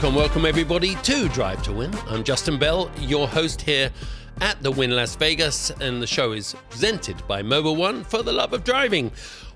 Welcome everybody to Drive to Win. I'm Justin Bell, your host here at the Wynn Las Vegas, and the show is presented by Mobil 1 for the love of driving.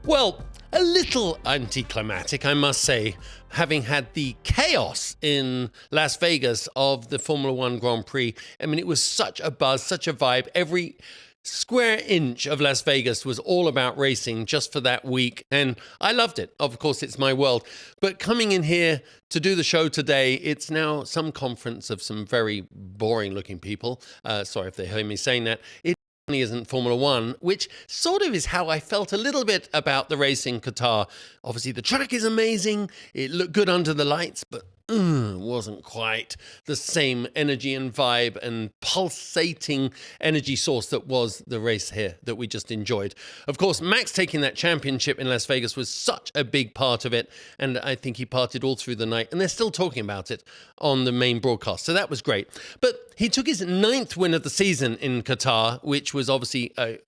Well, a little anticlimactic, I must say, having had the chaos in Las Vegas of the Formula 1 Grand Prix. I mean, it was such a buzz, such a vibe. Every square inch of Las Vegas was all about racing just for that week, and I loved it. Of course, it's my world. But coming in here to do the show today, it's now some conference of some very boring-looking people. Sorry if they heard me saying that. It isn't Formula 1, which sort of is how I felt a little bit about the race in Qatar. Obviously, the track is amazing. It looked good under the lights, but wasn't quite the same energy and vibe and pulsating energy source that was the race here that we just enjoyed. Of course, Max taking that championship in Las Vegas was such a big part of it, and I think he partied all through the night, and they're still talking about it on the main broadcast, so that was great. But he took his 9th win of the season in Qatar, which was obviously a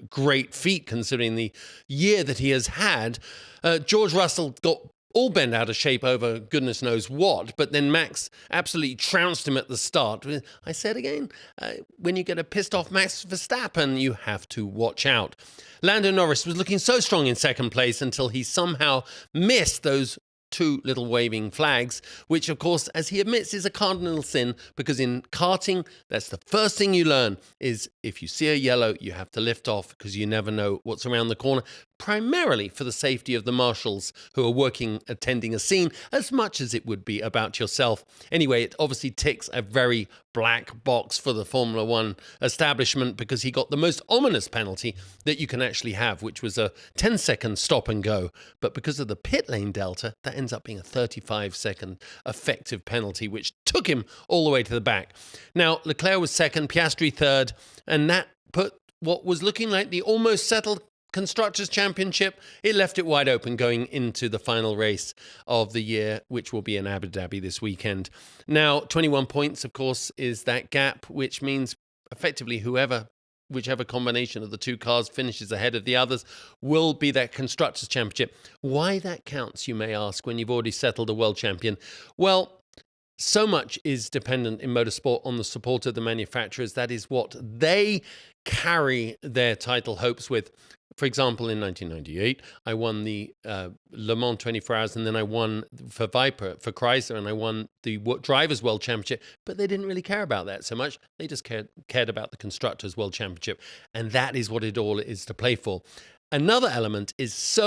great feat considering the year that he has had. George Russell got all bent out of shape over goodness knows what, but then Max absolutely trounced him at the start. I said again, when you get a pissed off Max Verstappen, you have to watch out. Lando Norris was looking so strong in second place until he somehow missed those 2 little waving flags, which of course, as he admits, is a cardinal sin, because in karting, that's the first thing you learn is if you see a yellow, you have to lift off because you never know what's around the corner, primarily for the safety of the marshals who are working, attending a scene, as much as it would be about yourself. Anyway, it obviously ticks a very black box for the Formula 1 establishment, because he got the most ominous penalty that you can actually have, which was a 10-second stop and go. But because of the pit lane delta, that ends up being a 35-second effective penalty, which took him all the way to the back. Now, Leclerc was second, Piastri third, and that put what was looking like the almost settled Constructors Championship, it left it wide open going into the final race of the year, which will be in Abu Dhabi this weekend. Now, 21 points, of course, is that gap, which means effectively whichever combination of the 2 cars finishes ahead of the others will be that Constructors Championship. Why that counts, you may ask, when you've already settled a world champion? Well, so much is dependent in motorsport on the support of the manufacturers. That is what they carry their title hopes with. For example, in 1998, I won the Le Mans 24 Hours, and then I won for Chrysler, and I won the Drivers' World Championship. But they didn't really care about that so much. They just cared about the Constructors' World Championship, and that is what it all is to play for. Another element is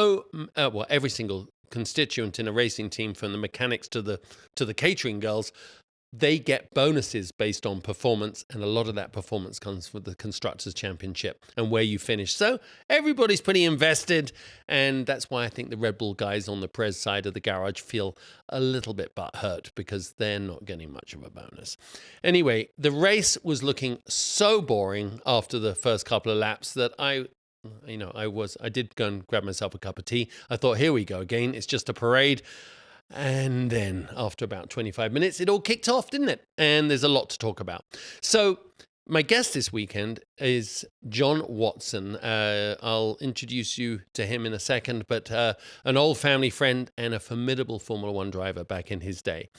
every single constituent in a racing team, from the mechanics to the catering girls, they get bonuses based on performance, and a lot of that performance comes from the Constructors' Championship and where you finish. So everybody's pretty invested, and that's why I think the Red Bull guys on the Perez side of the garage feel a little bit butthurt, because they're not getting much of a bonus. Anyway, the race was looking so boring after the first couple of laps that I did go and grab myself a cup of tea. I thought, here we go again. It's just a parade. And then after about 25 minutes, it all kicked off, didn't it? And there's a lot to talk about. So my guest this weekend is John Watson. I'll introduce you to him in a second, but an old family friend and a formidable Formula 1 driver back in his day.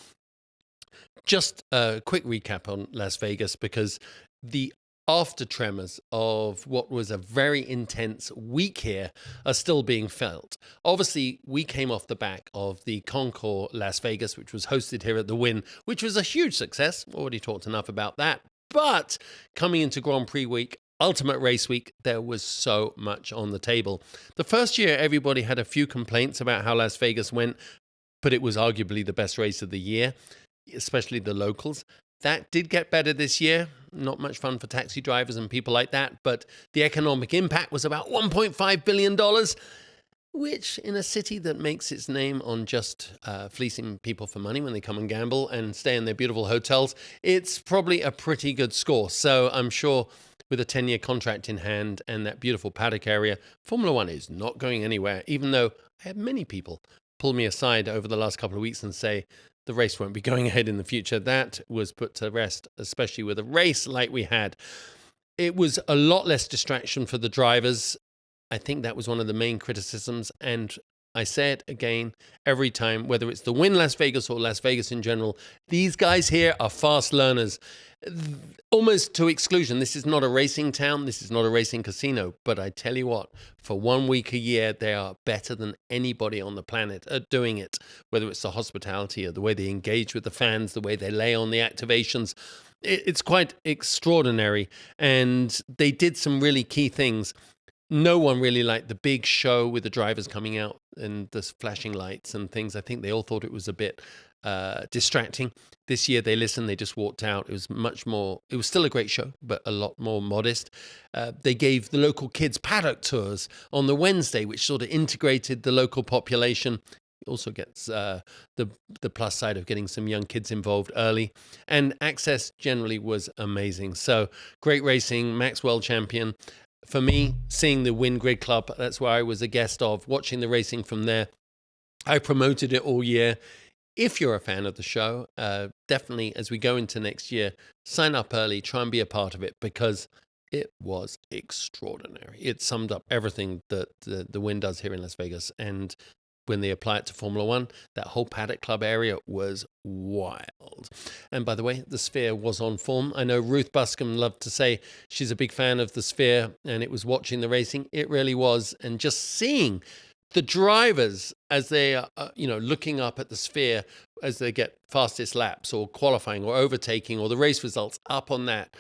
Just a quick recap on Las Vegas, because the after tremors of what was a very intense week here are still being felt. Obviously, we came off the back of the Concours Las Vegas, which was hosted here at the Wynn, which was a huge success. Already talked enough about that. But coming into Grand Prix week, Ultimate Race Week, there was so much on the table. The first year, everybody had a few complaints about how Las Vegas went, but it was arguably the best race of the year, especially the locals. That did get better this year. Not much fun for taxi drivers and people like that, but the economic impact was about $1.5 billion, which in a city that makes its name on just fleecing people for money when they come and gamble and stay in their beautiful hotels, it's probably a pretty good score. So I'm sure with a 10-year contract in hand and that beautiful paddock area, Formula 1 is not going anywhere, even though I had many people pull me aside over the last couple of weeks and say, the race won't be going ahead in the future. That was put to rest, especially with a race like we had. It was a lot less distraction for the drivers. I think that was one of the main criticisms. And I say it again every time, whether it's the Wynn Las Vegas or Las Vegas in general, these guys here are fast learners, almost to exclusion. This is not a racing town. This is not a racing casino. But I tell you what, for 1 week a year, they are better than anybody on the planet at doing it, whether it's the hospitality or the way they engage with the fans, the way they lay on the activations. It's quite extraordinary. And they did some really key things. No one really liked the big show with the drivers coming out and the flashing lights and things. I think they all thought it was a bit distracting. This year they listened, they just walked out. It was much more, it was still a great show, but a lot more modest. They gave the local kids paddock tours on the Wednesday, which sort of integrated the local population. It also gets the plus side of getting some young kids involved early. And access generally was amazing. So great racing, Max world champion. For me, seeing the Wynn Grid Club, that's where I was a guest of, watching the racing from there. I promoted it all year. If you're a fan of the show, definitely as we go into next year, sign up early, try and be a part of it, because it was extraordinary. It summed up everything that the Wynn does here in Las Vegas. And when they apply it to Formula One, that whole Paddock Club area was wild. And by the way, the Sphere was on form. I know Ruth Buscombe loved to say she's a big fan of the Sphere, and it was watching the racing. It really was. And just seeing the drivers as they are, looking up at the Sphere as they get fastest laps or qualifying or overtaking or the race results up on that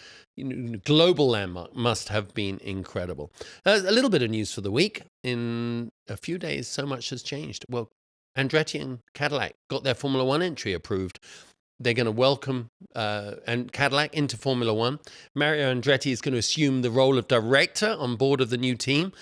global landmark must have been incredible. A little bit of news for the week. In a few days, so much has changed. Well, Andretti and Cadillac got their Formula One entry approved. They're going to welcome and Cadillac into Formula One. Mario Andretti is going to assume the role of director on board of the new team.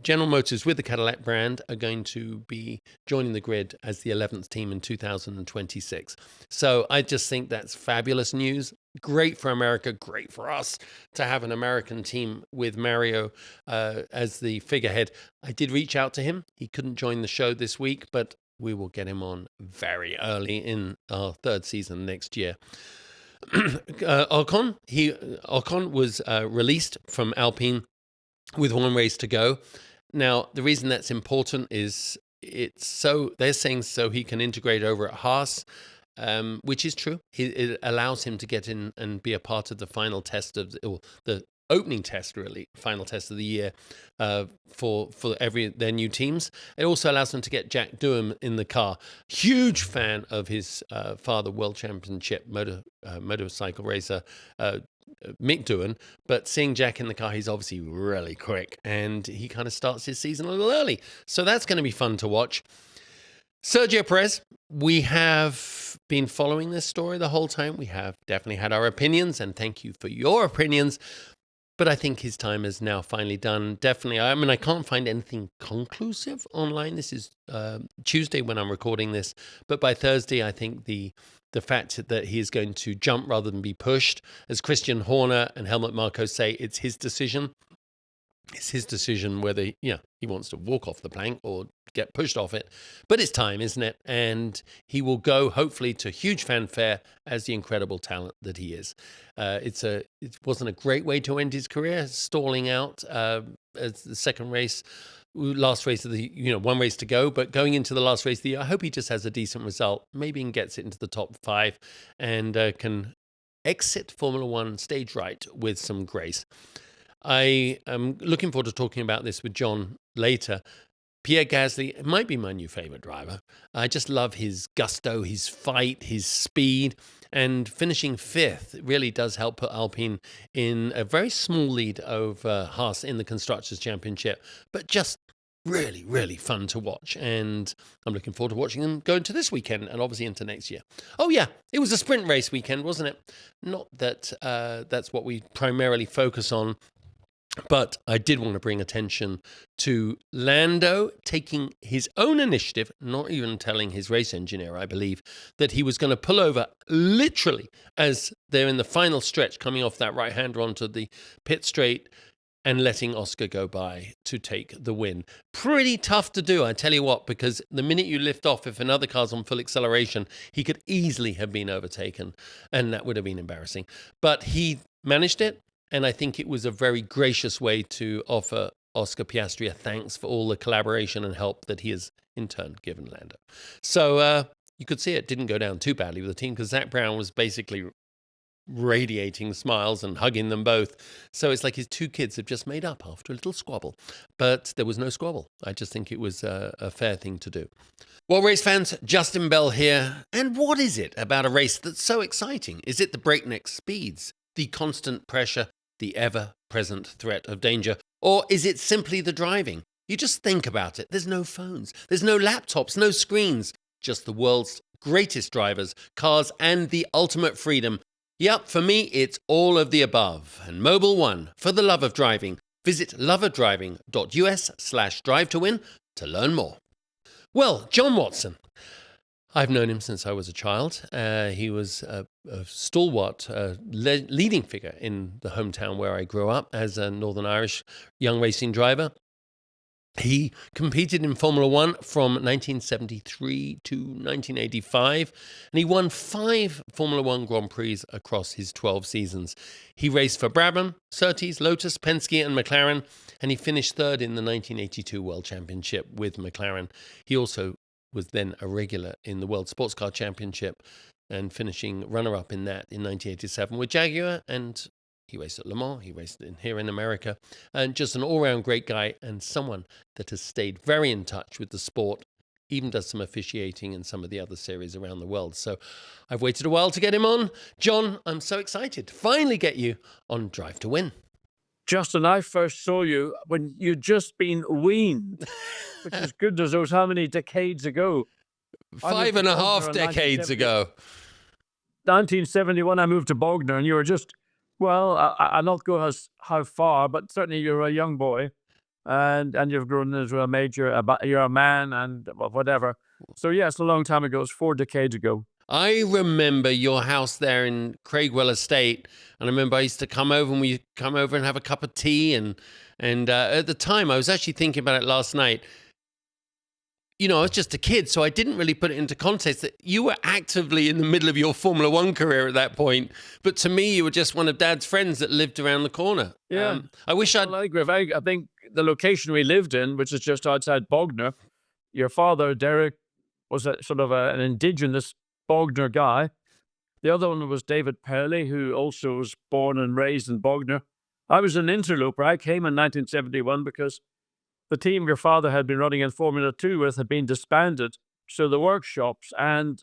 General Motors with the Cadillac brand are going to be joining the grid as the 11th team in 2026. So I just think that's fabulous news. Great for America, great for us to have an American team with Mario as the figurehead. I did reach out to him. He couldn't join the show this week, but we will get him on very early in our third season next year. Ocon was released from Alpine with one race to go. Now, the reason that's important is they're saying so he can integrate over at Haas, which is true. It allows him to get in and be a part of the final test the opening test, really, final test of the year for their new teams. It also allows them to get Jack Doohan in the car. Huge fan of his father, World Championship motorcycle racer, Mick Doohan, but seeing Jack in the car, he's obviously really quick, and he kind of starts his season a little early. So that's going to be fun to watch. Sergio Perez, we have been following this story the whole time. We have definitely had our opinions, and thank you for your opinions. But I think his time is now finally done. Definitely. I mean, I can't find anything conclusive online. This is Tuesday when I'm recording this. But by Thursday, I think the fact that he is going to jump rather than be pushed, as Christian Horner and Helmut Marko say, it's his decision. It's his decision whether he wants to walk off the plank or get pushed off it. But it's time, isn't it? And he will go, hopefully, to huge fanfare as the incredible talent that he is. It wasn't a great way to end his career, stalling out as the second race, last race of the, one race to go. But going into the last race of the year, I hope he just has a decent result. Maybe he gets it into the top 5 and can exit Formula One stage right with some grace. I am looking forward to talking about this with John later. Pierre Gasly might be my new favorite driver. I just love his gusto, his fight, his speed, and finishing 5th really does help put Alpine in a very small lead over Haas in the Constructors Championship, but just really, really fun to watch. And I'm looking forward to watching them go into this weekend and obviously into next year. Oh yeah, it was a sprint race weekend, wasn't it? Not that that's what we primarily focus on. But I did want to bring attention to Lando taking his own initiative, not even telling his race engineer, I believe, that he was going to pull over literally as they're in the final stretch coming off that right-hander onto the pit straight and letting Oscar go by to take the win. Pretty tough to do, I tell you what, because the minute you lift off, if another car's on full acceleration, he could easily have been overtaken, and that would have been embarrassing. But he managed it. And I think it was a very gracious way to offer Oscar Piastri a thanks for all the collaboration and help that he has in turn given Lando. So you could see it didn't go down too badly with the team because Zach Brown was basically radiating smiles and hugging them both. So it's like his two kids have just made up after a little squabble. But there was no squabble. I just think it was a fair thing to do. Well, race fans, Justin Bell here. And what is it about a race that's so exciting? Is it the breakneck speeds, the constant pressure, the ever-present threat of danger? Or is it simply the driving? You just think about it. There's no phones. There's no laptops, no screens. Just the world's greatest drivers, cars, and the ultimate freedom. Yep, for me, it's all of the above. And Mobil One, for the love of driving. Visit loveofdriving.us/drive-to-win to learn more. Well, John Watson. I've known him since I was a child. He was a stalwart, leading figure in the hometown where I grew up as a Northern Irish young racing driver. He competed in Formula One from 1973 to 1985, and he won 5 Formula One Grand Prix across his 12 seasons. He raced for Brabham, Surtees, Lotus, Penske, and McLaren, and he finished third in the 1982 World Championship with McLaren. He also was then a regular in the World Sports Car Championship and finishing runner-up in that in 1987 with Jaguar, and he raced at Le Mans, he raced here in America, and just an all-round great guy and someone that has stayed very in touch with the sport, even does some officiating in some of the other series around the world. So I've waited a while to get him on. John, I'm so excited to finally get you on Drive to Win. Justin, I first saw you when you'd just been weaned, which is goodness knows how many decades ago. 5.5 decades ago. 1971, I moved to Bognor, and you were just, well, I'll not go as how far, but certainly you're a young boy, and you've grown into a major, you're a man, and whatever. So yeah, it's a long time ago. It's 4 decades ago. I remember your house there in Craigswell Estate, and I remember I used to come over, and we'd come over and have a cup of tea, and at the time, I was actually thinking about it last night. You know, I was just a kid, so I didn't really put it into context that you were actively in the middle of your Formula One career at that point. But to me, you were just one of Dad's friends that lived around the corner. Yeah. I wish I'd... Well, I think the location we lived in, which is just outside Bognor, your father, Derek, was an indigenous Bognor guy. The other one was David Perley, who also was born and raised in Bognor. I was an interloper. I came in 1971 because the team your father had been running in Formula 2 with had been disbanded. So the workshops and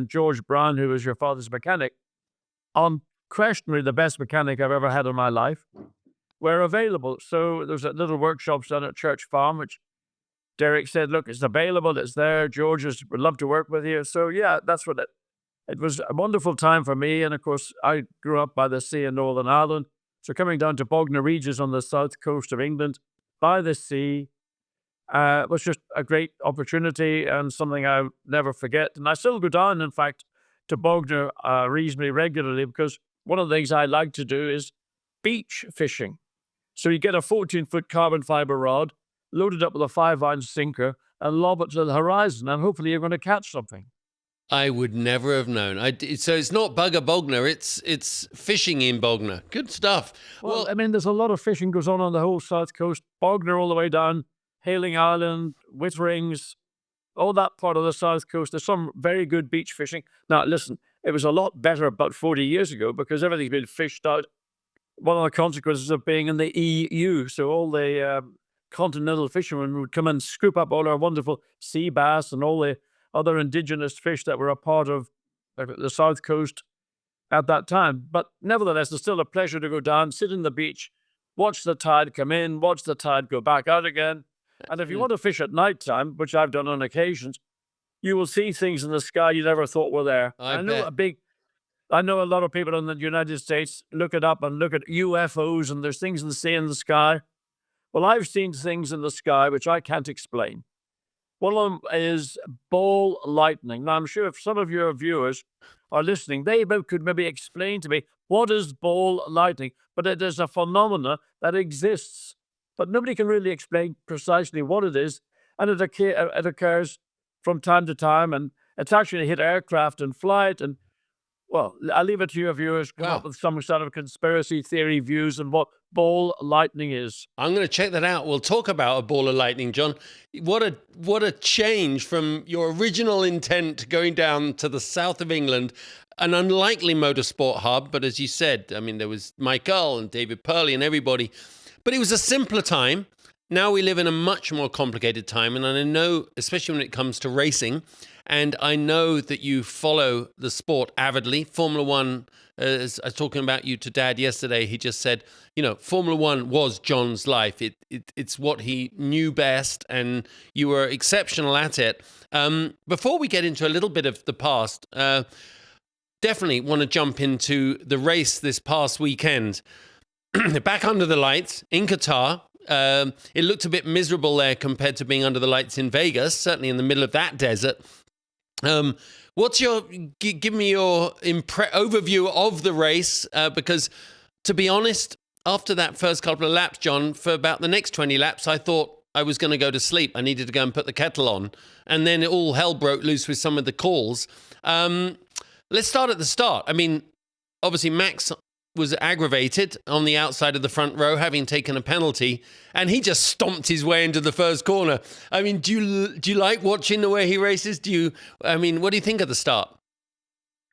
George Brown, who was your father's mechanic, unquestionably the best mechanic I've ever had in my life, were available. So there was a little workshops down at Church Farm, which Derek said, look, it's available, it's there. George would love to work with you. So yeah, that's what it was a wonderful time for me. And of course, I grew up by the sea in Northern Ireland. So coming down to Bognor Regis on the south coast of England, by the sea, was just a great opportunity and something I'll never forget. And I still go down, in fact, to Bognor reasonably regularly because one of the things I like to do is beach fishing. So you get a 14-foot carbon fiber rod, load it up with a 5-ounce sinker, and lob it to the horizon, and hopefully you're going to catch something. I would never have known. So it's not bugger Bognor, it's fishing in Bognor. Good stuff. Well, I mean, there's a lot of fishing goes on the whole south coast. Bognor all the way down, Hayling Island, Whitterings, all that part of the south coast. There's some very good beach fishing. Now, listen, it was a lot better about 40 years ago because everything's been fished out. One of the consequences of being in the EU. So all the continental fishermen would come and scoop up all our wonderful sea bass and all the other indigenous fish that were a part of the south coast at that time. But nevertheless, it's still a pleasure to go down, sit on the beach, watch the tide come in, watch the tide go back out again. And if you want to fish at night time, which I've done on occasions, you will see things in the sky you never thought were there. I know a lot of people in the United States look it up and look at UFOs and there's things in the sky. Well, I've seen things in the sky which I can't explain. One of them is ball lightning. Now, I'm sure if some of your viewers are listening, they could maybe explain to me what is ball lightning, but it is a phenomena that exists, but nobody can really explain precisely what it is, and it occurs from time to time, and it's actually hit aircraft in flight, and Well, I'll leave it to your viewers to come up Wow. with some sort of conspiracy theory views on what ball lightning is. I'm going to check that out. We'll talk about a ball of lightning, John. What a change from your original intent going down to the south of England, an unlikely motorsport hub. But as you said, I mean, there was Michael and David Purley and everybody. But it was a simpler time. Now we live in a much more complicated time. And I know, especially when it comes to racing, and I know that you follow the sport avidly. Formula One, as I was talking about you to Dad yesterday, he just said, Formula One was John's life. It's what he knew best, and you were exceptional at it. Before we get into a little bit of the past, definitely want to jump into the race this past weekend. Back under the lights in Qatar. It looked a bit miserable there compared to being under the lights in Vegas, certainly in the middle of that desert. Give me your overview of the race, because to be honest, after that first couple of laps, John, for about the next 20 laps, I thought I was going to go to sleep. I needed to go and put the kettle on. And then all hell broke loose with some of the calls. Let's start at the start. I mean, obviously Max was aggravated on the outside of the front row, having taken a penalty, and he just stomped his way into the first corner. I mean, do you like watching the way he races? What do you think of the start?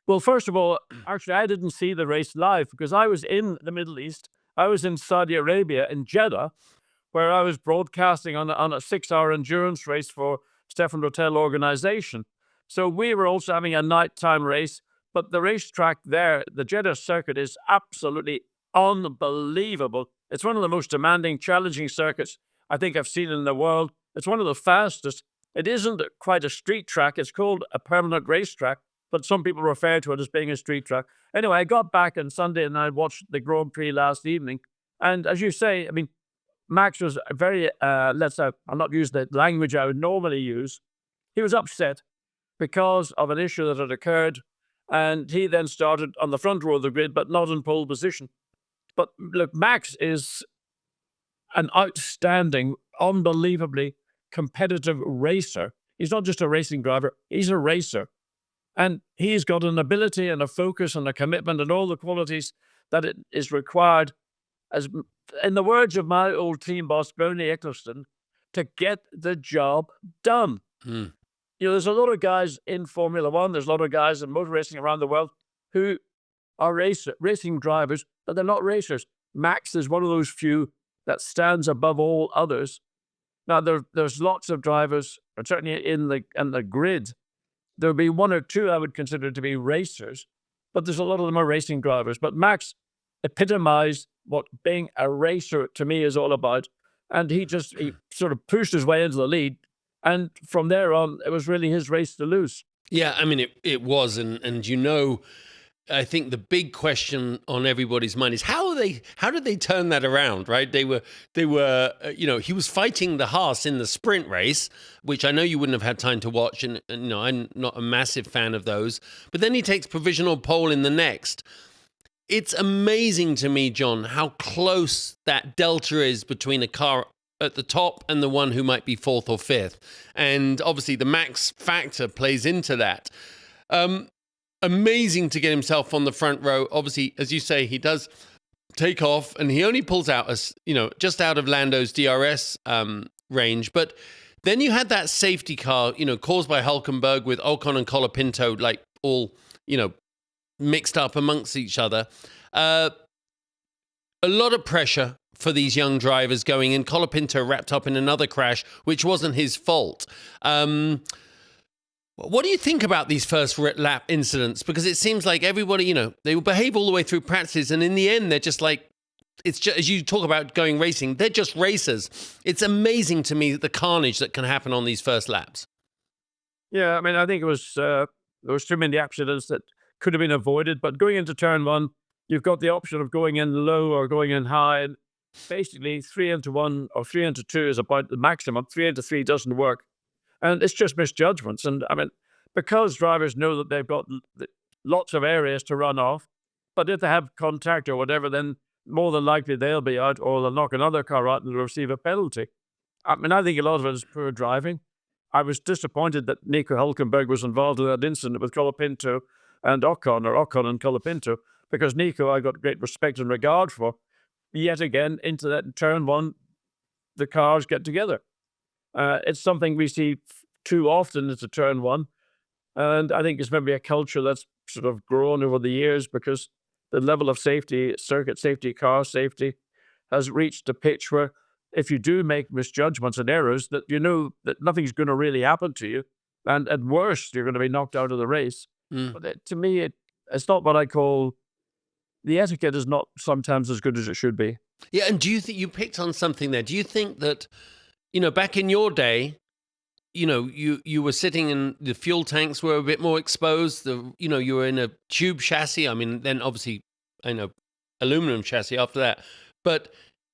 Well, first of all, actually, I didn't see the race live because I was in the Middle East. I was in Saudi Arabia, in Jeddah, where I was broadcasting on a 6-hour endurance race for Stefan Rotell organization. So we were also having a nighttime race. But the racetrack there, the Jeddah circuit, is absolutely unbelievable. It's one of the most demanding, challenging circuits I think I've seen in the world. It's one of the fastest. It isn't quite a street track. It's called a permanent racetrack, but some people refer to it as being a street track. Anyway, I got back on Sunday and I watched the Grand Prix last evening. And as you say, I mean, Max was very, I'll not use the language I would normally use. He was upset because of an issue that had occurred. And he then started on the front row of the grid, but not in pole position. But look, Max is an outstanding, unbelievably competitive racer. He's not just a racing driver, he's a racer. And he's got an ability and a focus and a commitment and all the qualities that it is required, as in the words of my old team boss, Bernie Eccleston, to get the job done. Mm. There's a lot of guys in Formula One, there's a lot of guys in motor racing around the world who are racing drivers, but they're not racers. Max is one of those few that stands above all others. Now, there's lots of drivers, certainly in the grid. There'll be one or two I would consider to be racers, but there's a lot of them are racing drivers. But Max epitomized what being a racer to me is all about. And he sort of pushed his way into the lead. And from there on, it was really his race to lose. Yeah, I mean, it was. And I think the big question on everybody's mind is how did they turn that around, right? They were he was fighting the Haas in the sprint race, which I know you wouldn't have had time to watch. And I'm not a massive fan of those. But then he takes provisional pole in the next. It's amazing to me, John, how close that delta is between a car at the top and the one who might be fourth or fifth. And obviously the Max factor plays into that. Amazing to get himself on the front row. Obviously, as you say, he does take off and he only pulls out just out of Lando's DRS range. But then you had that safety car, caused by Hülkenberg with Ocon and Colapinto, like all, mixed up amongst each other. A lot of pressure for these young drivers going in. Colapinto wrapped up in another crash, which wasn't his fault. What do you think about these first lap incidents? Because it seems like everybody, they will behave all the way through practices, and in the end, they're just like, it's just, as you talk about going racing, they're just racers. It's amazing to me the carnage that can happen on these first laps. Yeah, I mean, I think it was there was too many accidents that could have been avoided. But going into turn one, you've got the option of going in low or going in high. And basically, 3 into 1 or 3 into 2 is about the maximum. 3 into 3 doesn't work. And it's just misjudgments. And I mean, because drivers know that they've got lots of areas to run off, but if they have contact or whatever, then more than likely they'll be out or they'll knock another car out and they'll receive a penalty. I mean, I think a lot of it is poor driving. I was disappointed that Nico Hülkenberg was involved in that incident with Colapinto. and Ocon and Colapinto, because Nico I got great respect and regard for. Yet again, into that turn one, the cars get together. It's something we see too often into turn one. And I think it's maybe a culture that's sort of grown over the years because the level of safety, circuit safety, car safety, has reached a pitch where if you do make misjudgments and errors, that you know that nothing's going to really happen to you. And at worst, you're going to be knocked out of the race. But to me, it's not what I call, the etiquette is not sometimes as good as it should be. Yeah, and do you think you picked on something there? Do you think that, back in your day, you were sitting in the fuel tanks were a bit more exposed. You were in a tube chassis. I mean, then obviously, aluminum chassis after that. But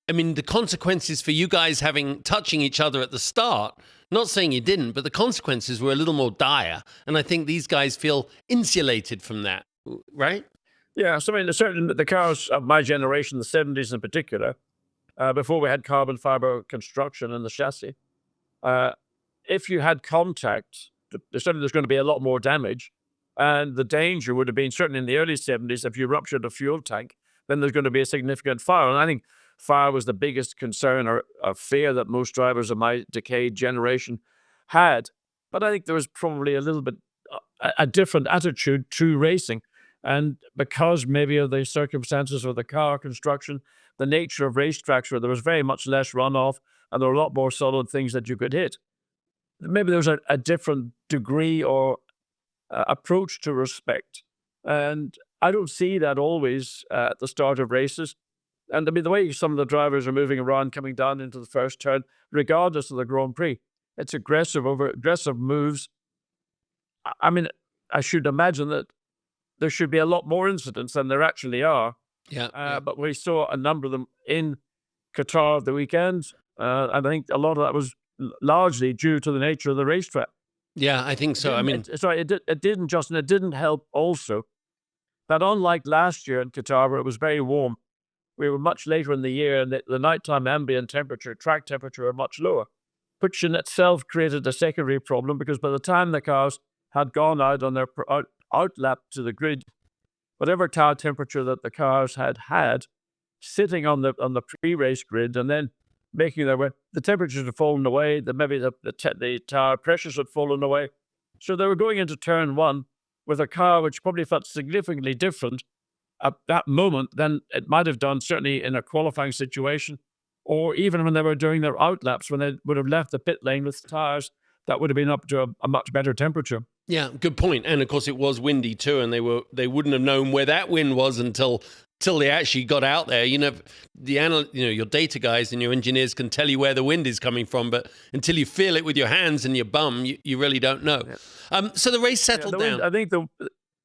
I mean, the consequences for you guys touching each other at the start, not saying you didn't, but the consequences were a little more dire. And I think these guys feel insulated from that, right? Yeah, so I mean, certainly the cars of my generation, the 70s in particular, before we had carbon fiber construction in the chassis, if you had contact, certainly there's going to be a lot more damage. And the danger would have been, certainly in the early 70s, if you ruptured a fuel tank, then there's going to be a significant fire. And I think fire was the biggest concern or fear that most drivers of my decade generation had. But I think there was probably a little bit a different attitude to racing. And because maybe of the circumstances of the car construction, the nature of racetracks where there was very much less runoff and there were a lot more solid things that you could hit, maybe there was a different degree or approach to respect. And I don't see that always at the start of races. And I mean, the way some of the drivers are moving around, coming down into the first turn, regardless of the Grand Prix, it's aggressive moves. I mean, I should imagine that there should be a lot more incidents than there actually are. Yeah. But we saw a number of them in Qatar the weekend. And I think a lot of that was largely due to the nature of the racetrack. Yeah, I think so. It didn't help also that unlike last year in Qatar, where it was very warm, we were much later in the year, and the nighttime ambient temperature, track temperature, are much lower, which in itself created a secondary problem because by the time the cars had gone out on their outlap to the grid, whatever tire temperature that the cars had sitting on the pre-race grid and then making their way, the temperatures had fallen away, maybe the tire pressures had fallen away. So they were going into turn one with a car which probably felt significantly different at that moment than it might have done, certainly in a qualifying situation, or even when they were doing their outlaps, when they would have left the pit lane with tires that would have been up to a much better temperature. Yeah, good point. And of course, it was windy too, and they wouldn't have known where that wind was until they actually got out there. Your data guys and your engineers can tell you where the wind is coming from, but until you feel it with your hands and your bum, you really don't know. Yeah. So the race settled down.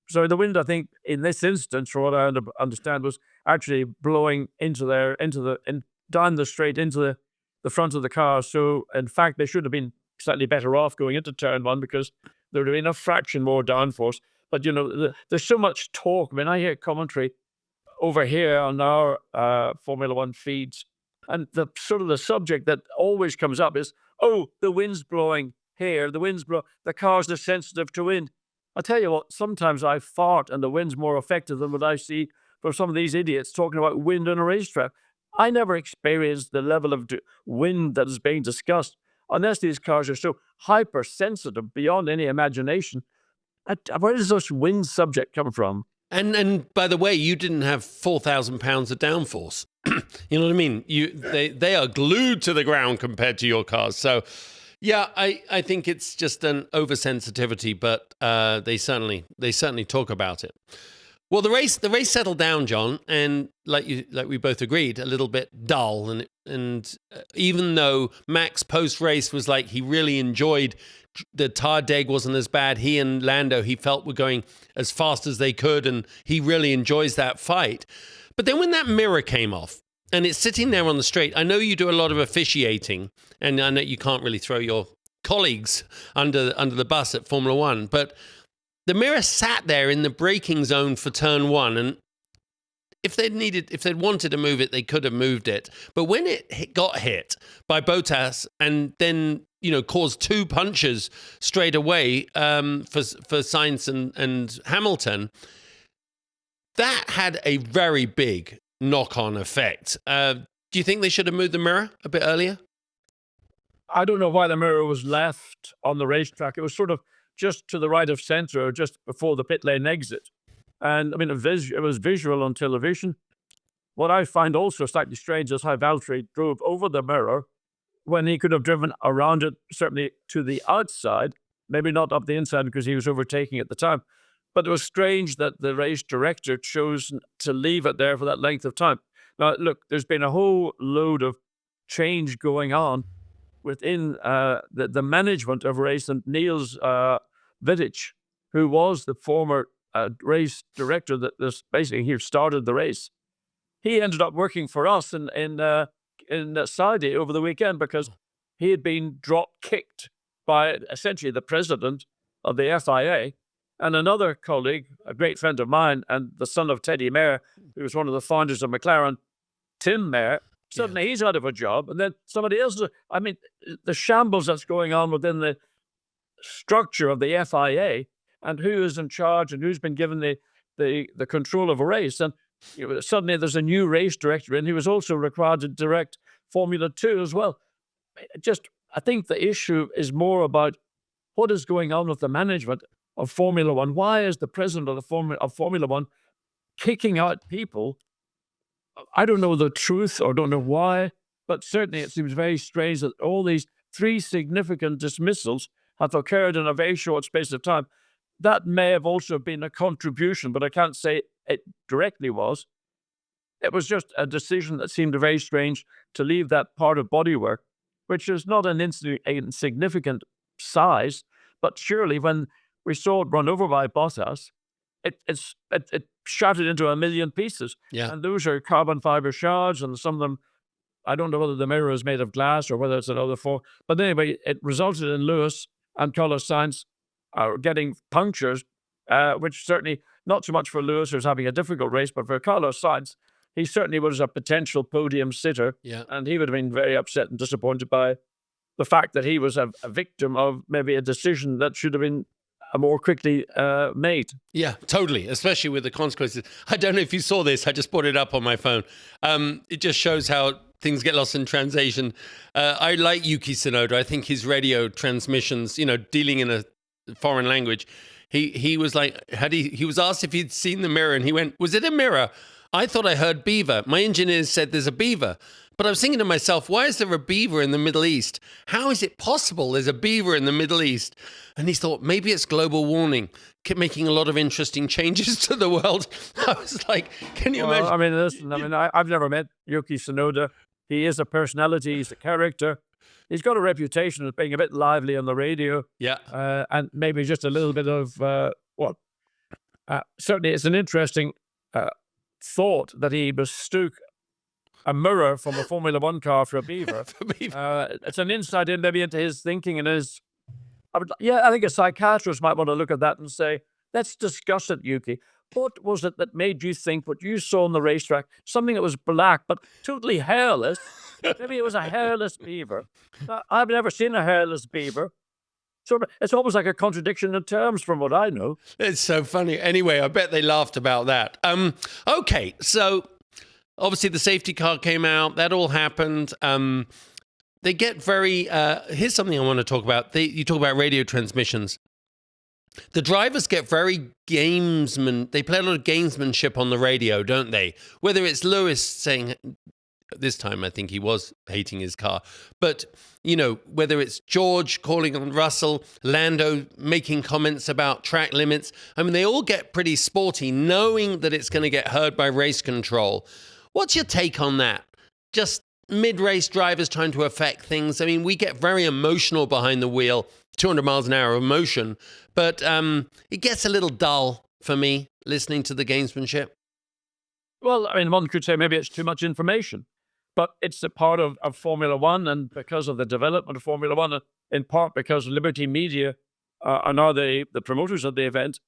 The wind, I think, in this instance, from what I understand, was actually blowing down the straight into the front of the car. So, in fact, they should have been slightly better off going into turn one because there would have been a fraction more downforce. But, there's so much talk. I mean, I hear commentary over here on our Formula One feeds, and the subject that always comes up is, the wind's blowing here, the cars are sensitive to wind. I tell you what, sometimes I fart and the wind's more effective than what I see from some of these idiots talking about wind on a racetrack. I never experienced the level of wind that is being discussed unless these cars are so hypersensitive beyond any imagination. Where does this wind subject come from? And by the way, you didn't have 4,000 pounds of downforce. You know what I mean? They are glued to the ground compared to your cars. So, yeah, I think it's just an oversensitivity, but they certainly talk about it. Well, the race settled down, John, and like we both agreed, a little bit dull. And even though Max post race was like he really enjoyed the tire deg wasn't as bad, he and Lando he felt were going as fast as they could, and he really enjoys that fight. But then when that mirror came off and it's sitting there on the straight, I know you do a lot of officiating, and I know you can't really throw your colleagues under the bus at Formula One, but the mirror sat there in the braking zone for turn one, and if they'd wanted to move it, they could have moved it. But when it got hit by Bottas, and then caused 2 punches straight away for Sainz and Hamilton. That had a very big knock-on effect. Do you think they should have moved the mirror a bit earlier? I don't know why the mirror was left on the racetrack. It was sort of just to the right of center, or just before the pit lane exit. And I mean, it was visual on television. What I find also slightly strange is how Valtteri drove over the mirror when he could have driven around it, certainly to the outside, maybe not up the inside because he was overtaking at the time. But it was strange that the race director chose to leave it there for that length of time. Now, look, there's been a whole load of change going on within the management of race, and Niels Vidic, who was the former race director that basically he started the race, he ended up working for us in Saudi over the weekend because he had been drop-kicked by essentially the president of the FIA. And another colleague, a great friend of mine, and the son of Teddy Mayer, who was one of the founders of McLaren, Tim Mayer, suddenly he's out of a job. And then somebody else, I mean, the shambles that's going on within the structure of the FIA and who is in charge and who's been given the control of a race. And suddenly there's a new race director in who is also required to direct Formula 2 as well. I think the issue is more about what is going on with the management of Formula One. Why is the president of Formula One kicking out people? I don't know the truth or don't know why, but certainly it seems very strange that all these 3 significant dismissals have occurred in a very short space of time. That may have also been a contribution, but I can't say it directly was. It was just a decision that seemed very strange to leave that part of bodywork, which is not an insignificant size, but surely when we saw it run over by Bottas, it shattered into 1,000,000 pieces. Yeah. And those are carbon fiber shards, and some of them, I don't know whether the mirror is made of glass or whether it's another form. But anyway, it resulted in Lewis and Carlos Sainz getting punctures, which certainly not so much for Lewis, who's having a difficult race, but for Carlos Sainz, he certainly was a potential podium sitter. Yeah. And he would have been very upset and disappointed by the fact that he was a victim of maybe a decision that should have been more quickly made. Yeah, totally, especially with the consequences. I don't know if you saw this. I just brought it up on my phone. It just shows how things get lost in translation. I like Yuki Tsunoda. I think his radio transmissions, dealing in a foreign language, he was like, he was asked if he'd seen the mirror, and he went, "Was it a mirror? I thought I heard beaver. My engineers said there's a beaver." But I was thinking to myself, why is there a beaver in the Middle East? How is it possible there's a beaver in the Middle East? And he thought, maybe it's global warming, making a lot of interesting changes to the world. I was like, can you imagine? I mean, listen, I've never met Yuki Tsunoda. He is a personality. He's a character. He's got a reputation of being a bit lively on the radio. Yeah. And maybe just a little bit of, certainly it's an interesting thought that he mistook a mirror from a Formula One car for a beaver. It's an insight in maybe into his thinking and his. I think a psychiatrist might want to look at that and say, let's discuss it, Yuki. What was it that made you think what you saw on the racetrack, something that was black but totally hairless? Maybe it was a hairless beaver. I've never seen a hairless beaver. So it's almost like a contradiction in terms from what I know. It's so funny. Anyway, I bet they laughed about that. Okay, so obviously the safety car came out. That all happened. They get very... here's something I want to talk about. You talk about radio transmissions. The drivers get very gamesman. They play a lot of gamesmanship on the radio, don't they? Whether it's Lewis saying... This time, I think he was hating his car. But, whether it's George calling on Russell, Lando making comments about track limits. I mean, they all get pretty sporty, knowing that it's going to get heard by race control. What's your take on that? Just mid-race drivers trying to affect things. I mean, we get very emotional behind the wheel, 200 miles an hour of motion. But it gets a little dull for me, listening to the gamesmanship. Well, I mean, one could say maybe it's too much information. But it's a part of Formula One, and because of the development of Formula One, in part because Liberty Media are now the promoters of the event,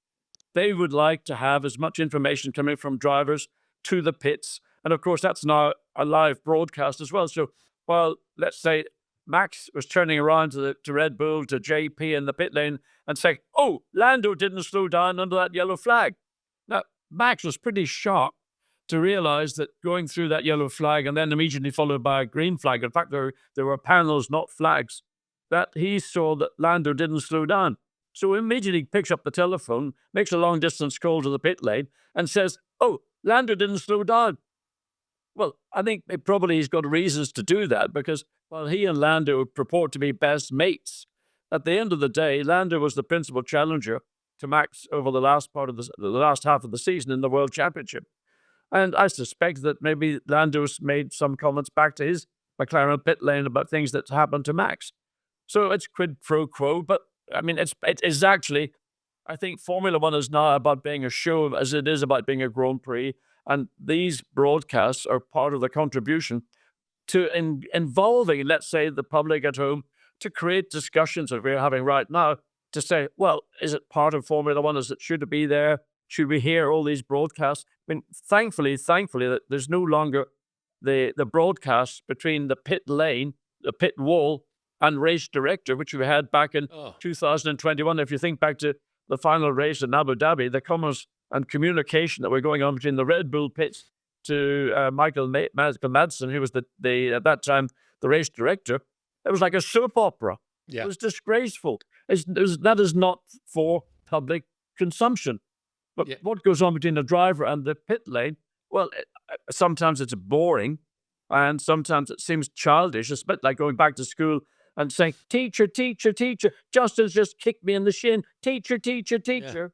they would like to have as much information coming from drivers to the pits. And of course, that's now a live broadcast as well. So while, let's say, Max was turning around to Red Bull, to JP in the pit lane and saying, "Oh, Lando didn't slow down under that yellow flag." Now, Max was pretty sharp to realize that going through that yellow flag and then immediately followed by a green flag, in fact, there were panels, not flags, that he saw that Lando didn't slow down. So he immediately picks up the telephone, makes a long-distance call to the pit lane and says, "Oh, Lando didn't slow down." Well, I think he's got reasons to do that because while he and Lando purport to be best mates, at the end of the day, Lando was the principal challenger to Max over the last half of the season in the World Championship. And I suspect that maybe Lando's made some comments back to his McLaren pit lane about things that happened to Max. So it's quid pro quo, but I mean, it is actually, I think Formula One is now about being a show as it is about being a Grand Prix. And these broadcasts are part of the contribution to involving, let's say, the public at home to create discussions that we're having right now to say, well, is it part of Formula One? Should it be there? Should we hear all these broadcasts? I mean, thankfully, that there's no longer the broadcast between the pit lane, the pit wall, and race director, which we had back in 2021. If you think back to the final race in Abu Dhabi, the commerce and communication that were going on between the Red Bull pits to Michael Madsen, who was at that time the race director, it was like a soap opera. Yeah. It was disgraceful. That is not for public consumption. But what goes on between the driver and the pit lane, well, sometimes it's boring and sometimes it seems childish. It's a bit like going back to school and saying, "Teacher, teacher, teacher, Justin's just kicked me in the shin. Teacher, teacher, teacher."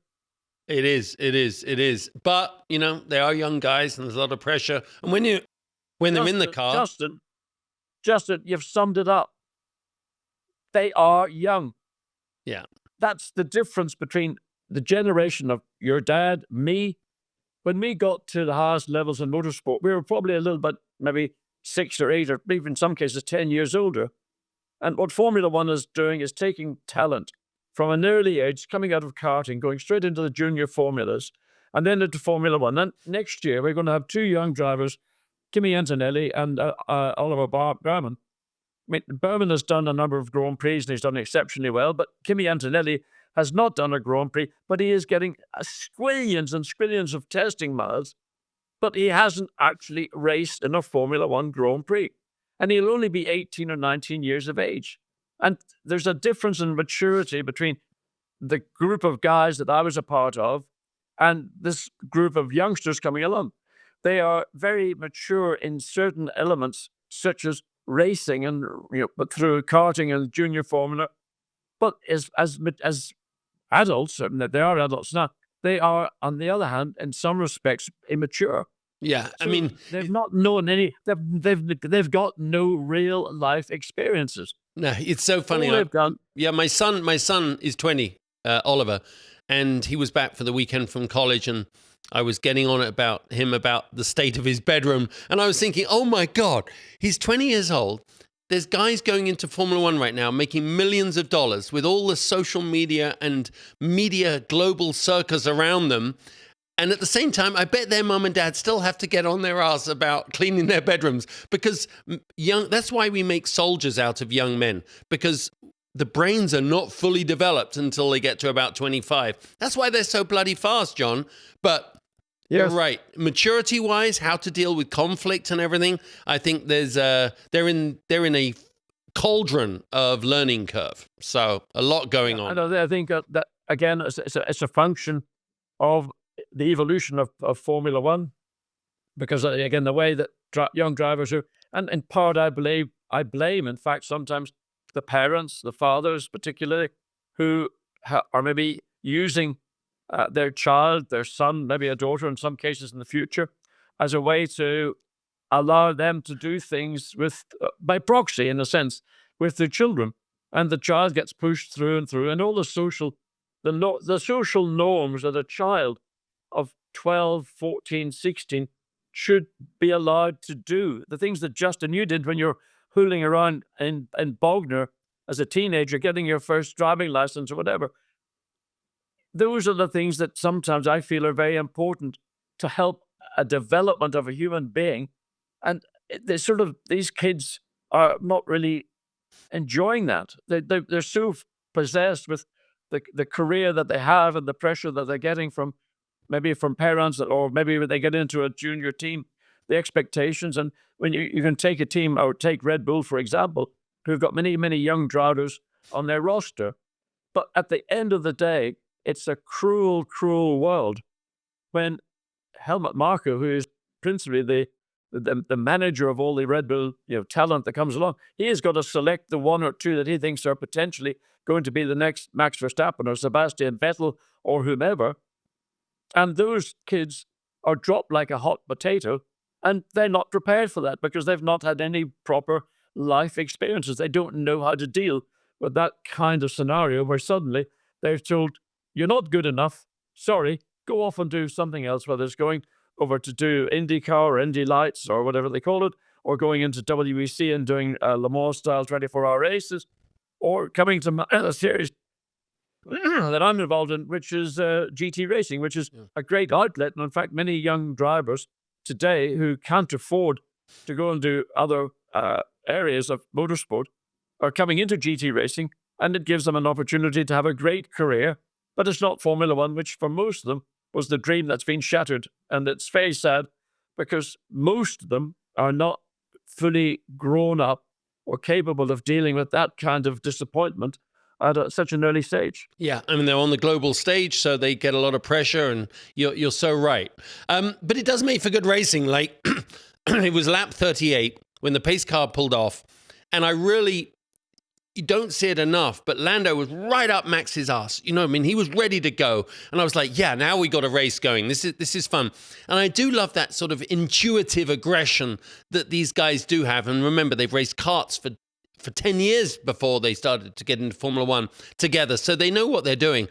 Yeah. It is. But, they are young guys and there's a lot of pressure. And when they're in the car... Justin, you've summed it up. They are young. Yeah. That's the difference between the generation of your dad, me. When we got to the highest levels in motorsport, we were probably a little bit, maybe 6 or 8 or even in some cases 10 years older. And what Formula One is doing is taking talent from an early age, coming out of karting, going straight into the junior formulas, and then into Formula One. And next year, we're going to have 2 young drivers, Kimi Antonelli and Oliver Berman. I mean, Berman has done a number of Grand Prix and he's done exceptionally well, but Kimi Antonelli has not done a Grand Prix, but he is getting squillions and squillions of testing miles, but he hasn't actually raced in a Formula One Grand Prix. And he'll only be 18 or 19 years of age. And there's a difference in maturity between the group of guys that I was a part of and this group of youngsters coming along. They are very mature in certain elements, such as racing and, but through karting and junior formula. But as adults, I mean, they are adults now, they are, on the other hand, in some respects, immature. Yeah, So they've not known any. They've got no real life experiences. No, it's so funny. All they've done. Yeah, my son is 20, Oliver, and he was back for the weekend from college, and I was getting on about the state of his bedroom, and I was thinking, oh my God, he's 20 years old. There's guys going into Formula One right now making millions of dollars with all the social media and media global circus around them. And at the same time, I bet their mum and dad still have to get on their ass about cleaning their bedrooms because that's why we make soldiers out of young men, because the brains are not fully developed until they get to about 25. That's why they're so bloody fast, John. But Yes. you're right. Maturity-wise, how to deal with conflict and everything, I think they're in a cauldron of learning curve. So a lot going on. I think that again, it's a function of the evolution of Formula One, because again, the way that young drivers are, and in part, I blame, in fact, sometimes the parents, the fathers, particularly, who are maybe using their child, their son, maybe a daughter, in some cases in the future, as a way to allow them to do things by proxy, in a sense, with their children, and the child gets pushed through and through, and all the social norms that a child of 12, 14, 16 should be allowed to do. The things that Justin, you did when you're hooling around in Bognor as a teenager, getting your first driving license or whatever. Those are the things that sometimes I feel are very important to help a development of a human being. And these kids are not really enjoying that. They're so possessed with the career that they have and the pressure that they're getting from parents, or maybe when they get into a junior team, the expectations. And when you can take a team, or take Red Bull, for example, who've got many, many young drivers on their roster. But at the end of the day, it's a cruel, cruel world when Helmut Marko, who is principally the manager of all the Red Bull talent that comes along, he has got to select the one or two that he thinks are potentially going to be the next Max Verstappen or Sebastian Vettel or whomever. And those kids are dropped like a hot potato, and they're not prepared for that because they've not had any proper life experiences. They don't know how to deal with that kind of scenario where suddenly they're told, you're not good enough, sorry, go off and do something else, whether it's going over to do IndyCar or Indy Lights or whatever they call it, or going into WEC and doing Le Mans-style 24-hour races, or coming to a series that I'm involved in, which is GT racing, which is a great outlet. And in fact, many young drivers today who can't afford to go and do other areas of motorsport are coming into GT racing, and it gives them an opportunity to have a great career. But it's not Formula One, which for most of them was the dream that's been shattered. And it's very sad because most of them are not fully grown up or capable of dealing with that kind of disappointment at such an early stage. Yeah, I mean, they're on the global stage, so they get a lot of pressure, and you're so right. But it does make for good racing. Like, it was lap 38 when the pace car pulled off, and you don't see it enough, but Lando was right up Max's ass. You know what I mean? He was ready to go. And I was like, yeah, now we got a race going. This is fun. And I do love that sort of intuitive aggression that these guys do have. And remember, they've raced karts for 10 years before they started to get into Formula One together. So they know what they're doing.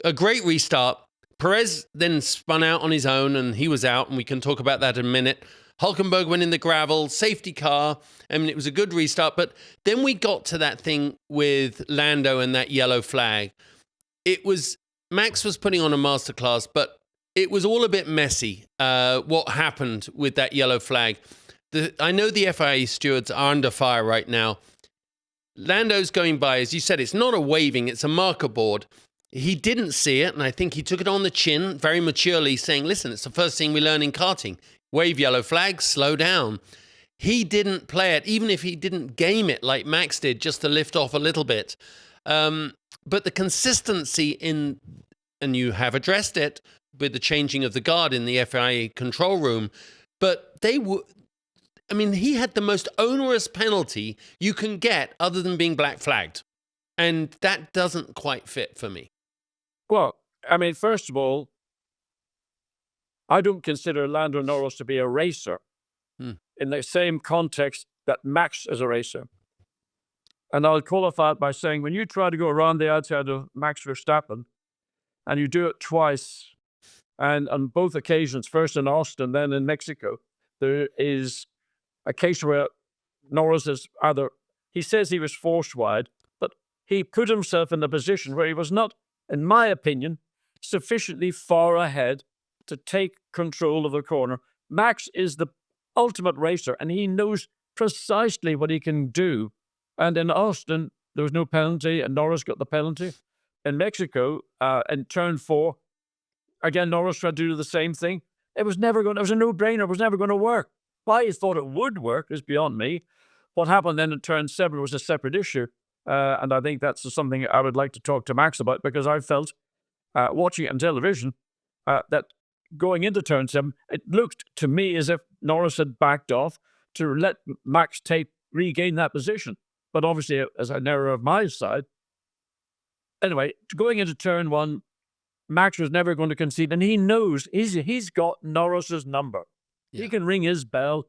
A great restart. Perez then spun out on his own, and he was out, and we can talk about that in a minute. Hulkenberg went in the gravel, safety car. I mean, it was a good restart. But then we got to that thing with Lando and that yellow flag. Max was putting on a masterclass, but it was all a bit messy, what happened with that yellow flag. I know the FIA stewards are under fire right now. Lando's going by, as you said, it's not a waving, it's a marker board. He didn't see it, and I think he took it on the chin very maturely, saying, listen, it's the first thing we learn in karting. Wave yellow flag, slow down. He didn't play it, even if he didn't game it like Max did, just to lift off a little bit. But the consistency and you have addressed it with the changing of the guard in the FIA control room, but he had the most onerous penalty you can get other than being black flagged. And that doesn't quite fit for me. Well, I mean, first of all, I don't consider Lando Norris to be a racer in the same context that Max is a racer. And I'll qualify it by saying, when you try to go around the outside of Max Verstappen, and you do it twice, and on both occasions, first in Austin, then in Mexico, there is a case where Norris is he says he was forced wide, but he put himself in a position where he was not, in my opinion, sufficiently far ahead to take control of the corner. Max is the ultimate racer, and he knows precisely what he can do. And in Austin, there was no penalty, and Norris got the penalty. In Mexico, in turn 4, again, Norris tried to do the same thing. It was a no-brainer. It was never going to work. Why he thought it would work is beyond me. What happened then in turn 7 was a separate issue. And I think that's something I would like to talk to Max about, because I felt, watching it on television, that going into turn 7, it looked to me as if Norris had backed off to let Max regain that position. But obviously, as an error of my side. Anyway, going into turn 1, Max was never going to concede, and he knows he's got Norris's number. Yeah. He can ring his bell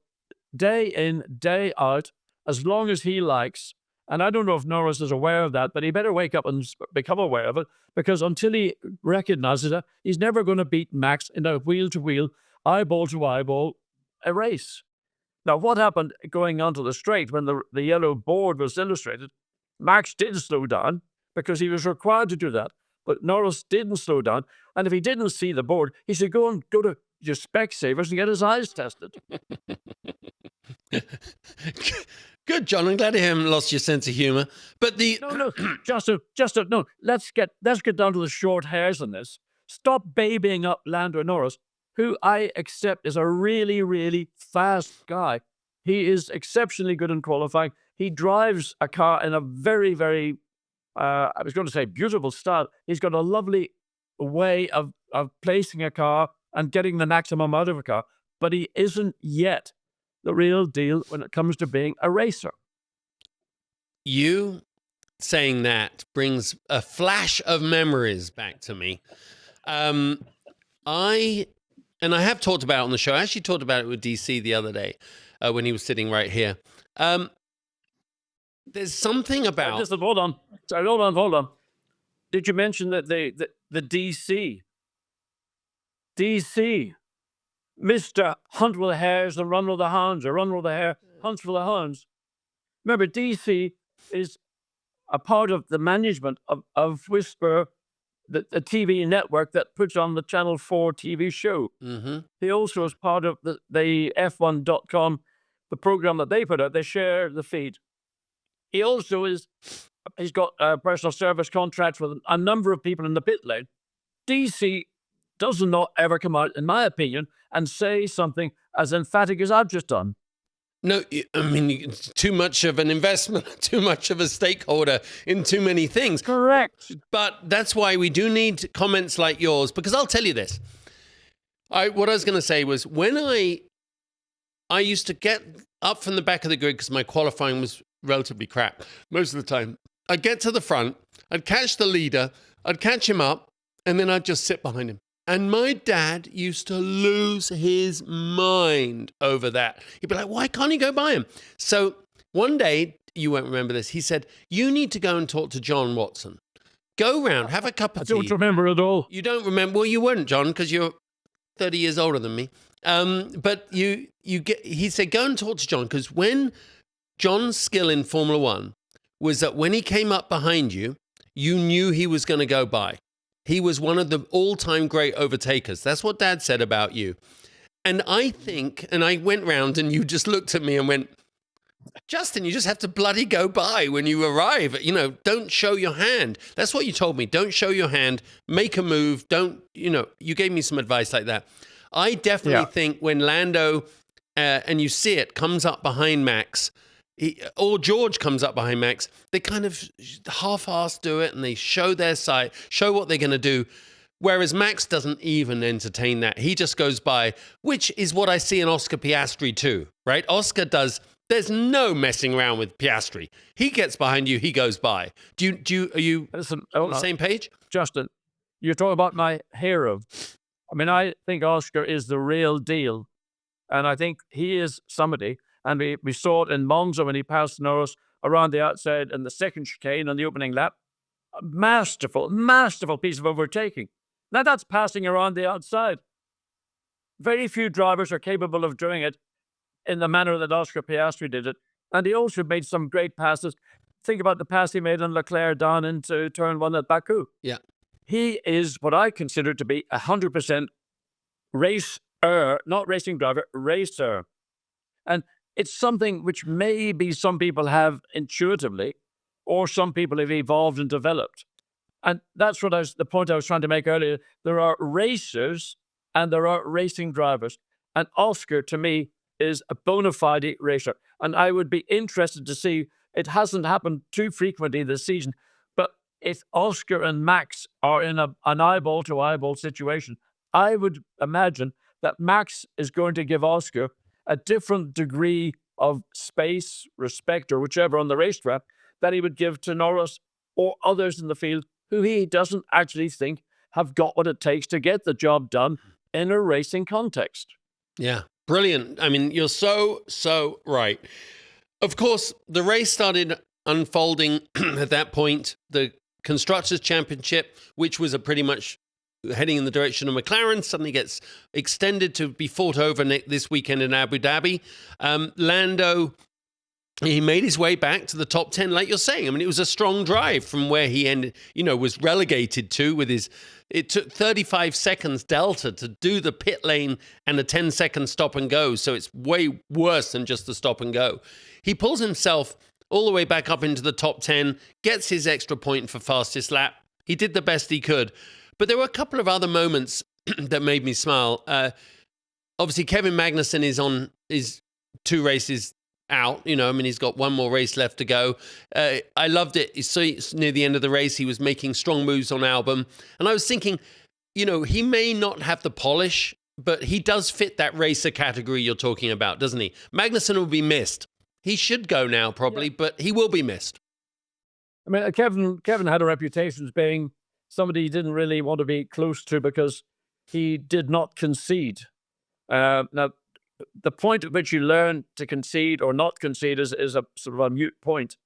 day in, day out, as long as he likes. And I don't know if Norris is aware of that, but he better wake up and become aware of it, because until he recognizes it, he's never going to beat Max in a wheel-to-wheel, eyeball-to-eyeball race. Now, what happened going onto the straight when the yellow board was illustrated? Max did slow down because he was required to do that, but Norris didn't slow down. And if he didn't see the board, he should go to your Specsavers and get his eyes tested. Good John, I'm glad you haven't lost your sense of humor. But the No, Justin, no. Let's get down to the short hairs on this. Stop babying up Lando Norris, who I accept is a really, really fast guy. He is exceptionally good in qualifying. He drives a car in a very, very, I was going to say beautiful style. He's got a lovely way of placing a car and getting the maximum out of a car, but he isn't yet the real deal when it comes to being a racer. You saying that brings a flash of memories back to me. I have talked about it on the show. I actually talked about it with DC the other day when he was sitting right here. There's something about... Listen, hold on. Did you mention that the DC, Mr. Hunt with the Hares and Run with the Hounds, or Run with the Hare, Hunts with the Hounds? Remember, DC is a part of the management of Whisper, the TV network that puts on the Channel 4 TV show. Mm-hmm. He also is part of the F1.com, the program that they put out. They share the feed. He also he's got personal service contracts with a number of people in the pit lane. DC does not ever come out, in my opinion, and say something as emphatic as I've just done. No, I mean, too much of an investment, too much of a stakeholder in too many things. Correct. But that's why we do need comments like yours, because I'll tell you this. What I was going to say was when I used to get up from the back of the grid because my qualifying was relatively crap most of the time. I'd get to the front, I'd catch the leader, I'd catch him up, and then I'd just sit behind him. And my dad used to lose his mind over that. He'd be like, why can't he go by him? So one day, you won't remember this, he said, you need to go and talk to John Watson. Go round, have a cup of tea. I don't remember at all. You don't remember? Well, you weren't, John, because you're 30 years older than me. But he said, go and talk to John, because when John's skill in Formula One was that when he came up behind you, you knew he was going to go by. He was one of the all-time great overtakers. That's what Dad said about you. And I think, and I went round and you just looked at me and went, Justin, you just have to bloody go by when you arrive. You know, don't show your hand. That's what you told me. Don't show your hand. Make a move. Don't, you gave me some advice like that. I definitely think when Lando, and you see it, comes up behind Max, or George comes up behind Max, they kind of half-assed do it and they show their side, show what they're going to do. Whereas Max doesn't even entertain that. He just goes by, which is what I see in Oscar Piastri too, right? Oscar does, there's no messing around with Piastri. He gets behind you, he goes by. Are you on the same page? Justin, you're talking about my hero. I mean, I think Oscar is the real deal. And I think he is somebody. And we saw it in Monza when he passed Norris around the outside in the second chicane on the opening lap. A masterful piece of overtaking. Now that's passing around the outside. Very few drivers are capable of doing it in the manner that Oscar Piastri did it. And he also made some great passes. Think about the pass he made on Leclerc down into turn 1 at Baku. Yeah. He is what I consider to be 100% racer, not racing driver, racer. And it's something which maybe some people have intuitively, or some people have evolved and developed. And that's the point I was trying to make earlier. There are racers and there are racing drivers. And Oscar, to me, is a bona fide racer. And I would be interested to see, it hasn't happened too frequently this season, but if Oscar and Max are in an eyeball-to-eyeball situation, I would imagine that Max is going to give Oscar a different degree of space, respect, or whichever on the racetrack that he would give to Norris or others in the field who he doesn't actually think have got what it takes to get the job done in a racing context. Yeah, brilliant. I mean, you're so right. Of course, the race started unfolding at that point. The Constructors Championship, which was a pretty much heading in the direction of McLaren, suddenly gets extended to be fought over this weekend in Abu Dhabi. Lando, he made his way back to the top 10, like you're saying. I mean, it was a strong drive from where he ended, was relegated to with his it took 35 seconds delta to do the pit lane and a 10-second stop and go. So it's way worse than just the stop and go. He pulls himself all the way back up into the top 10, gets his extra point for fastest lap. He did the best he could. But there were a couple of other moments that made me smile. Obviously, Kevin Magnussen is 2 races out. He's got 1 more race left to go. I loved it. It's near the end of the race, he was making strong moves on Albon. And I was thinking, he may not have the polish, but he does fit that racer category you're talking about, doesn't he? Magnussen will be missed. He should go now, probably, but he will be missed. I mean, Kevin had a reputation as being somebody he didn't really want to be close to because he did not concede. Now, the point at which you learn to concede or not concede is a sort of a moot point.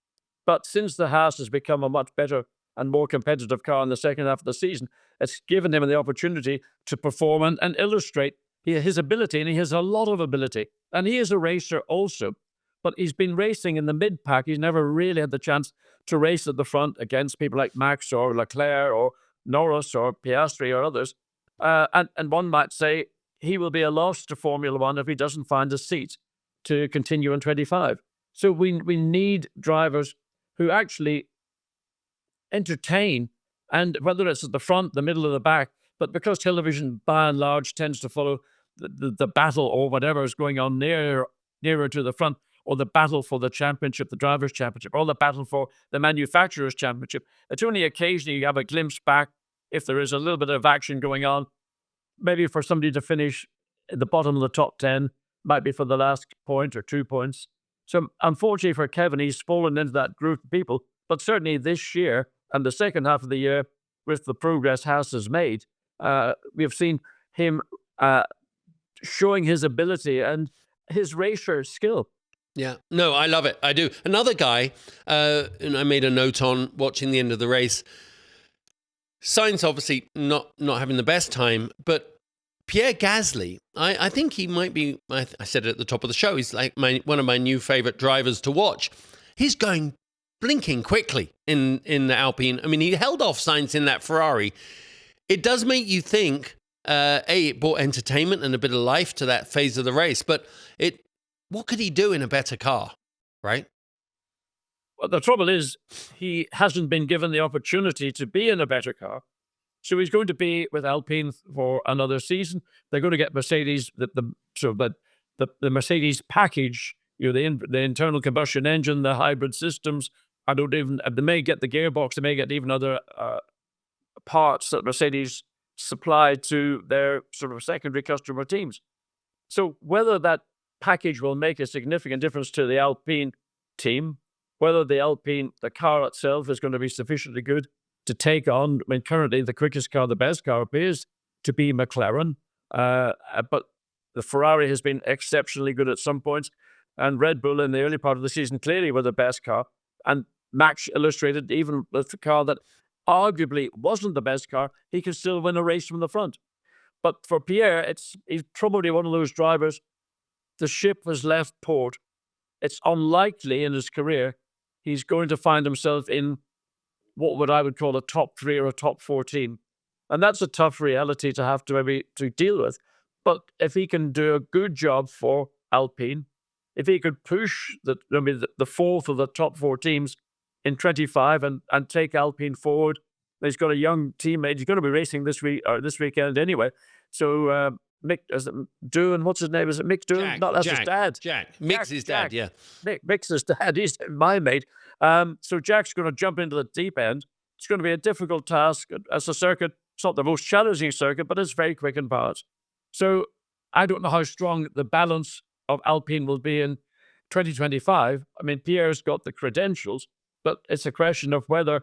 But since the Haas has become a much better and more competitive car in the second half of the season, it's given him the opportunity to perform and illustrate his ability, and he has a lot of ability. And he is a racer also. But he's been racing in the mid-pack. He's never really had the chance to race at the front against people like Max or Leclerc or Norris or Piastri or others. And one might say he will be a loss to Formula One if he doesn't find a seat to continue in 25. So we need drivers who actually entertain, and whether it's at the front, the middle, or the back, but because television by and large tends to follow the battle or whatever is going on nearer to the front, or the battle for the championship, the Drivers' Championship, or the battle for the Manufacturers' Championship. It's only occasionally you have a glimpse back if there is a little bit of action going on, maybe for somebody to finish at the bottom of the top 10, might be for the last point or 2 points. So unfortunately for Kevin, he's fallen into that group of people. But certainly this year and the second half of the year, with the progress Haas has made, we've seen him showing his ability and his racer skill. Yeah, no, I love it. I do. Another guy, and I made a note on watching the end of the race. Sainz obviously not having the best time, but Pierre Gasly, I think he might be, I said it at the top of the show, he's like one of my new favorite drivers to watch. He's going blinking quickly in the Alpine. I mean, he held off Sainz in that Ferrari. It does make you think, it brought entertainment and a bit of life to that phase of the race, but what could he do in a better car, right? Well, the trouble is he hasn't been given the opportunity to be in a better car. So he's going to be with Alpine for another season. They're going to get Mercedes, the Mercedes package, the internal combustion engine, the hybrid systems. They may get the gearbox, they may get even other parts that Mercedes supply to their sort of secondary customer teams. So whether that package will make a significant difference to the Alpine team, whether the car itself is going to be sufficiently good to take on, I mean, currently the quickest car, the best car appears to be McLaren, but the Ferrari has been exceptionally good at some points, and Red Bull in the early part of the season clearly were the best car, and Max illustrated even with the car that arguably wasn't the best car, he could still win a race from the front. But for Pierre, he's probably one of those drivers. The ship has left port. It's unlikely in his career he's going to find himself in what I would call a top 3 or a top 4 team. And that's a tough reality to have to deal with. But if he can do a good job for Alpine, if he could push the 4th of the top 4 teams in 25 and take Alpine forward, he's got a young teammate. He's going to be racing this weekend anyway. So Mick, what's his name? Is it Mick Doohan? No, that's his dad. Jack. Mick's his dad, yeah. Mick's his dad. He's my mate. So Jack's going to jump into the deep end. It's going to be a difficult task. As a circuit, it's not the most challenging circuit, but it's very quick in parts. So I don't know how strong the balance of Alpine will be in 2025. I mean, Pierre's got the credentials, but it's a question of whether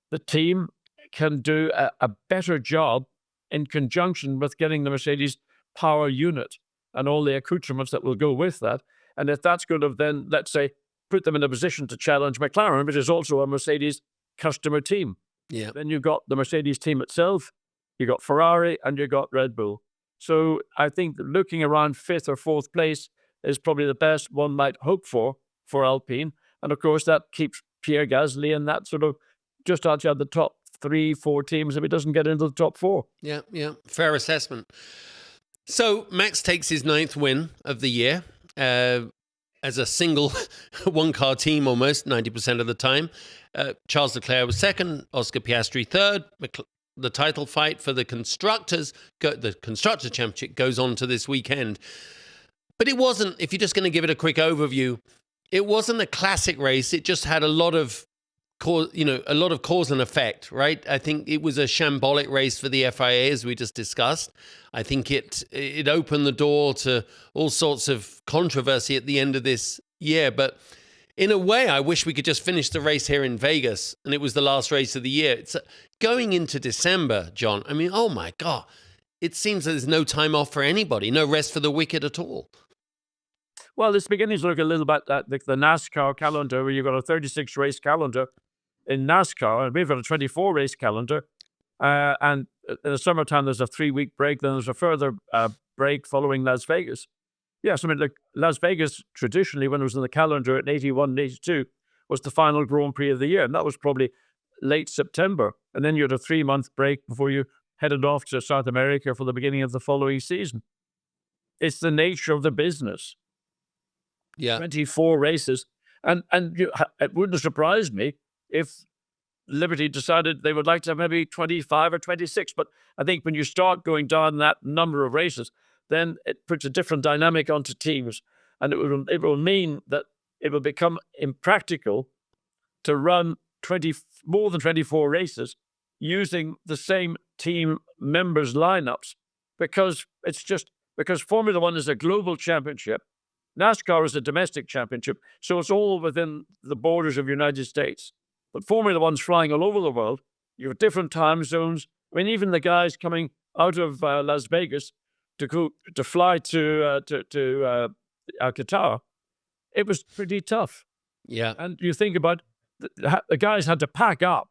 the team can do a better job in conjunction with getting the Mercedes power unit and all the accoutrements that will go with that. And if that's going to then, let's say, put them in a position to challenge McLaren, which is also a Mercedes customer team. Yeah. Then you've got the Mercedes team itself, you got Ferrari, and you got Red Bull. So I think looking around 5th or 4th place is probably the best one might hope for Alpine. And of course, that keeps Pierre Gasly in that sort of just outside the top 3-4 teams if he doesn't get into the top 4. Yeah, fair assessment. So Max takes his 9th win of the year as a single one-car team almost 90% of the time. Charles Leclerc was 2nd, Oscar Piastri 3rd. The title fight for the Constructors Championship goes on to this weekend. But it wasn't, if you're just going to give it a quick overview, it wasn't a classic race. It just had a lot of cause and effect, right? I think it was a shambolic race for the FIA, as we just discussed. I think it opened the door to all sorts of controversy at the end of this year. But in a way, I wish we could just finish the race here in Vegas, and it was the last race of the year. It's going into December, John. I mean, oh my God. It seems there's no time off for anybody, no rest for the wicked at all. Well, it's beginning to look a little bit at the NASCAR calendar, where you've got a 36-race calendar in NASCAR, and we've got a 24-race calendar. And in the summertime, there's a 3-week break. Then there's a further break following Las Vegas. Yes, I mean, Las Vegas, traditionally, when it was in the calendar in 81 and 82, was the final Grand Prix of the year. And that was probably late September. And then you had a 3-month break before you headed off to South America for the beginning of the following season. It's the nature of the business. Yeah. 24 races. And it wouldn't surprise me if Liberty decided they would like to have maybe 25 or 26. But I think when you start going down that number of races, then it puts a different dynamic onto teams. And it will mean that it will become impractical to run more than 24 races using the same team members' lineups, because Formula One is a global championship. NASCAR is a domestic championship, so it's all within the borders of the United States. But Formula One's flying all over the world. You have different time zones. I mean, even the guys coming out of Las Vegas to fly to Qatar, it was pretty tough. Yeah. And you think about the guys had to pack up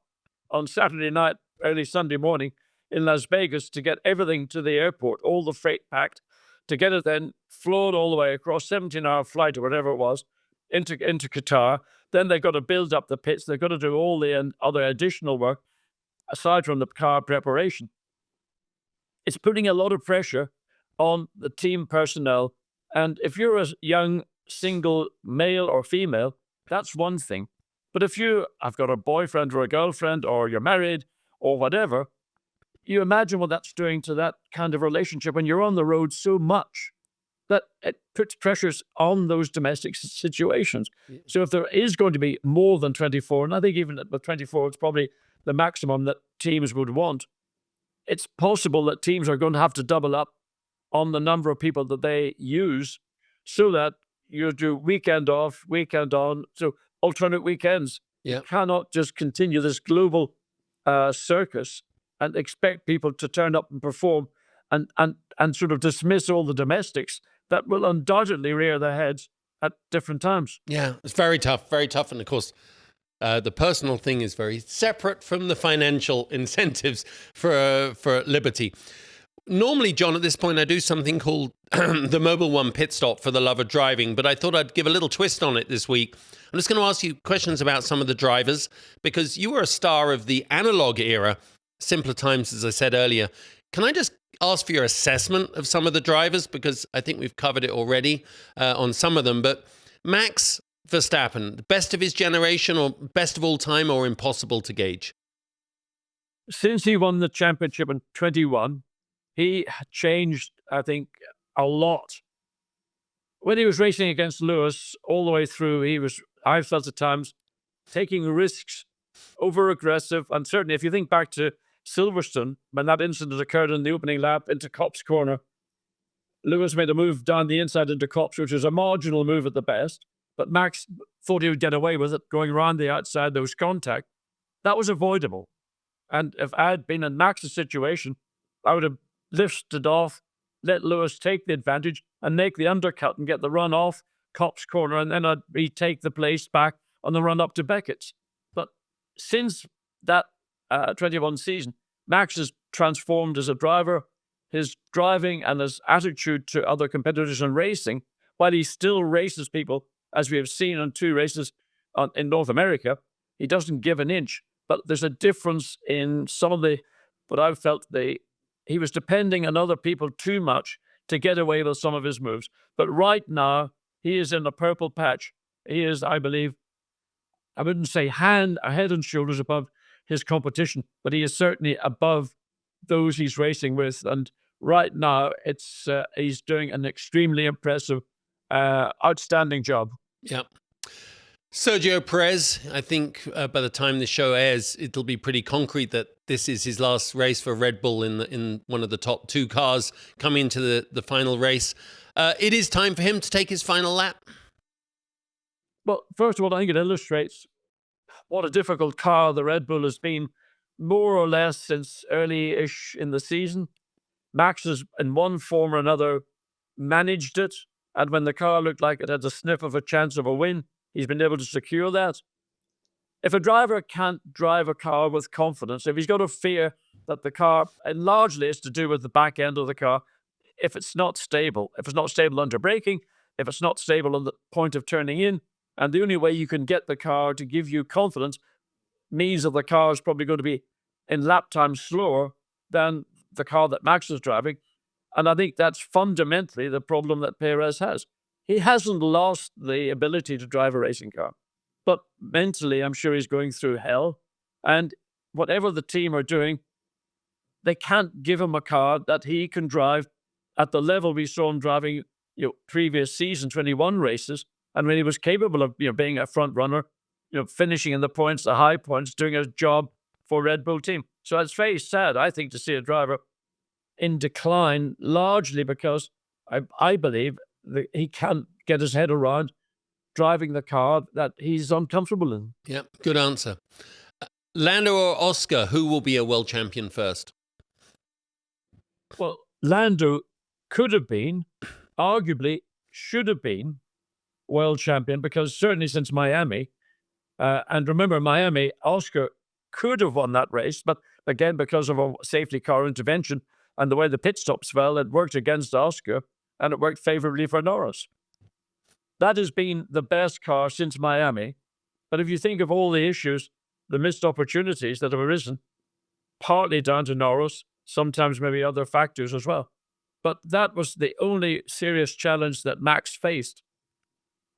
on Saturday night, early Sunday morning in Las Vegas to get everything to the airport, all the freight packed, to get it then flown all the way across 17-hour flight or whatever it was into Qatar. Then they've got to build up the pits. They've got to do all the other additional work aside from the car preparation. It's putting a lot of pressure on the team personnel. And if you're a young single male or female, that's one thing. But if you have got a boyfriend or a girlfriend, or you're married or whatever, you imagine what that's doing to that kind of relationship when you're on the road so much that it puts pressures on those domestic situations. Yeah. So if there is going to be more than 24, and I think even with 24, it's probably the maximum that teams would want, it's possible that teams are going to have to double up on the number of people that they use so that you do weekend off, weekend on, so alternate weekends. Yeah. You cannot just continue this global circus and expect people to turn up and perform and sort of dismiss all the domestics that will undoubtedly rear their heads at different times. Yeah, it's very tough, very tough. And of course, the personal thing is very separate from the financial incentives for Liberty. Normally, John, at this point, I do something called the Mobile One Pit Stop for the love of driving, but I thought I'd give a little twist on it this week. I'm just going to ask you questions about some of the drivers, because you were a star of the analog era, simpler times, as I said earlier. Can I just ask for your assessment of some of the drivers? Because I think we've covered it already on some of them. But Max Verstappen, the best of his generation, or best of all time, or impossible to gauge? Since he won the championship in 21, he changed, I think, a lot. When he was racing against Lewis all the way through, I felt at times, taking risks, over-aggressive. And certainly, if you think back to Silverstone, when that incident occurred in the opening lap into Copse corner, Lewis made a move down the inside into Copse, which was a marginal move at the best. But Max thought he would get away with it, going around the outside. There was contact. That was avoidable. And if I had been in Max's situation, I would have lifted off, let Lewis take the advantage and make the undercut and get the run off Copse corner, and then I'd retake the place back on the run up to Beckett's. But since that 21 season, Max has transformed as a driver. His driving and his attitude to other competitors in racing, while he still races people, as we have seen on 2 races in North America, he doesn't give an inch. but there's a difference in some of what I've felt he was depending on other people too much to get away with some of his moves. But right now, he is in the purple patch. He is, I believe, I wouldn't say head and shoulders above his competition, but he is certainly above those he's racing with. And right now, he's doing an extremely impressive, outstanding job. Yeah. Sergio Perez, I think by the time the show airs, it'll be pretty concrete that this is his last race for Red Bull in one of the top two cars coming into the final race. It is time for him to take his final lap. Well, first of all, I think it illustrates what a difficult car the Red Bull has been, more or less since early-ish in the season. Max has, in one form or another, managed it, and when the car looked like it had a sniff of a chance of a win, he's been able to secure that. If a driver can't drive a car with confidence, if he's got a fear that the car, and largely it's to do with the back end of the car, if it's not stable under braking, if it's not stable on the point of turning in, and the only way you can get the car to give you confidence means that the car is probably going to be in lap time slower than the car that Max is driving. And I think that's fundamentally the problem that Perez has. He hasn't lost the ability to drive a racing car, but mentally, I'm sure he's going through hell. And whatever the team are doing, they can't give him a car that he can drive at the level we saw him driving, previous season, 21 races, and when he was capable of, being a front runner, finishing in the points, the high points, doing a job for Red Bull team. So it's very sad, I think, to see a driver in decline, largely because I believe that he can't get his head around driving the car that he's uncomfortable in. Yeah, good answer. Lando or Oscar, who will be a world champion first? Well, Lando could have been, arguably should have been, world champion, because certainly since Miami, and remember Miami, Oscar could have won that race, but again, because of a safety car intervention and the way the pit stops fell, it worked against Oscar and it worked favorably for Norris. That has been the best car since Miami. But if you think of all the issues, the missed opportunities that have arisen, partly down to Norris, sometimes maybe other factors as well. But that was the only serious challenge that Max faced.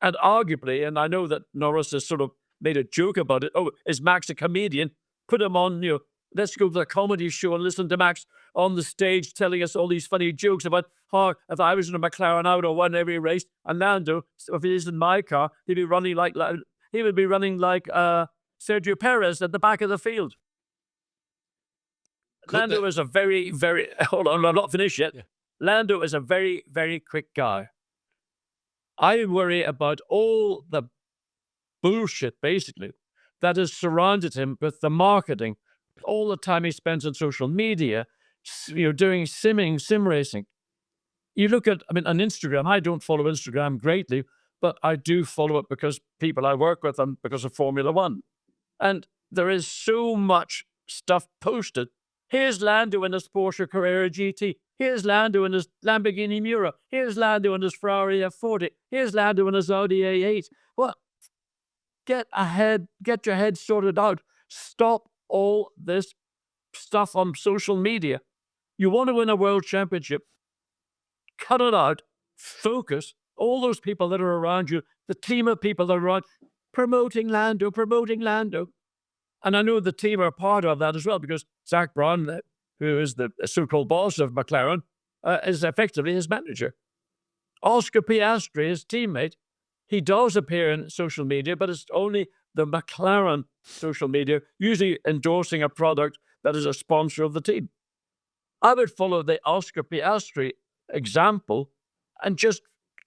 And arguably, and I know that Norris has sort of made a joke about it, oh, is Max a comedian? Put him on, let's go to the comedy show and listen to Max on the stage telling us all these funny jokes about how if I was in a McLaren, I would have won every race. And Lando, if he is in my car, he would be running like Sergio Perez at the back of the field. Lando is a very, very, hold on, I'm not finished yet. Yeah. Lando is a very, very quick guy. I worry about all the bullshit, basically, that has surrounded him with the marketing, all the time he spends on social media, doing sim racing. You look at, on Instagram, I don't follow Instagram greatly, but I do follow it because people I work with and because of Formula One. And there is so much stuff posted. Here's Lando in his Porsche Carrera GT. Here's Lando in his Lamborghini Miura. Here's Lando in his Ferrari F40. Here's Lando in his Audi A8. Well, get your head sorted out. Stop all this stuff on social media. You want to win a world championship, cut it out, focus. All those people that are around you, the team of people that are around, promoting Lando. And I know the team are part of that as well, because Zach Brown, who is the so-called boss of McLaren, is effectively his manager. Oscar Piastri, his teammate, he does appear in social media, but it's only the McLaren social media, usually endorsing a product that is a sponsor of the team. I would follow the Oscar Piastri example and just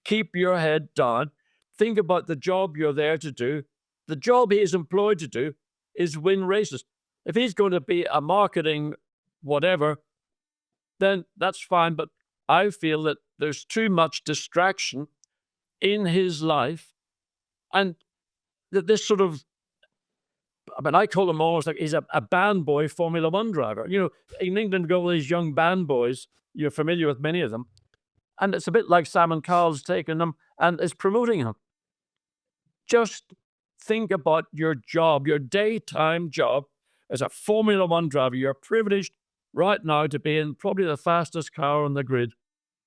keep your head down. Think about the job you're there to do. The job he is employed to do is win races. If he's going to be a marketing whatever, then that's fine. But I feel that there's too much distraction in his life, and that this sort of, I call him almost like he's a band boy Formula One driver. In England, go with these young band boys. You're familiar with many of them. And it's a bit like Simon Cowell's taking them and is promoting them. Just think about your job, your daytime job, as a Formula One driver, you're privileged right now to be in probably the fastest car on the grid.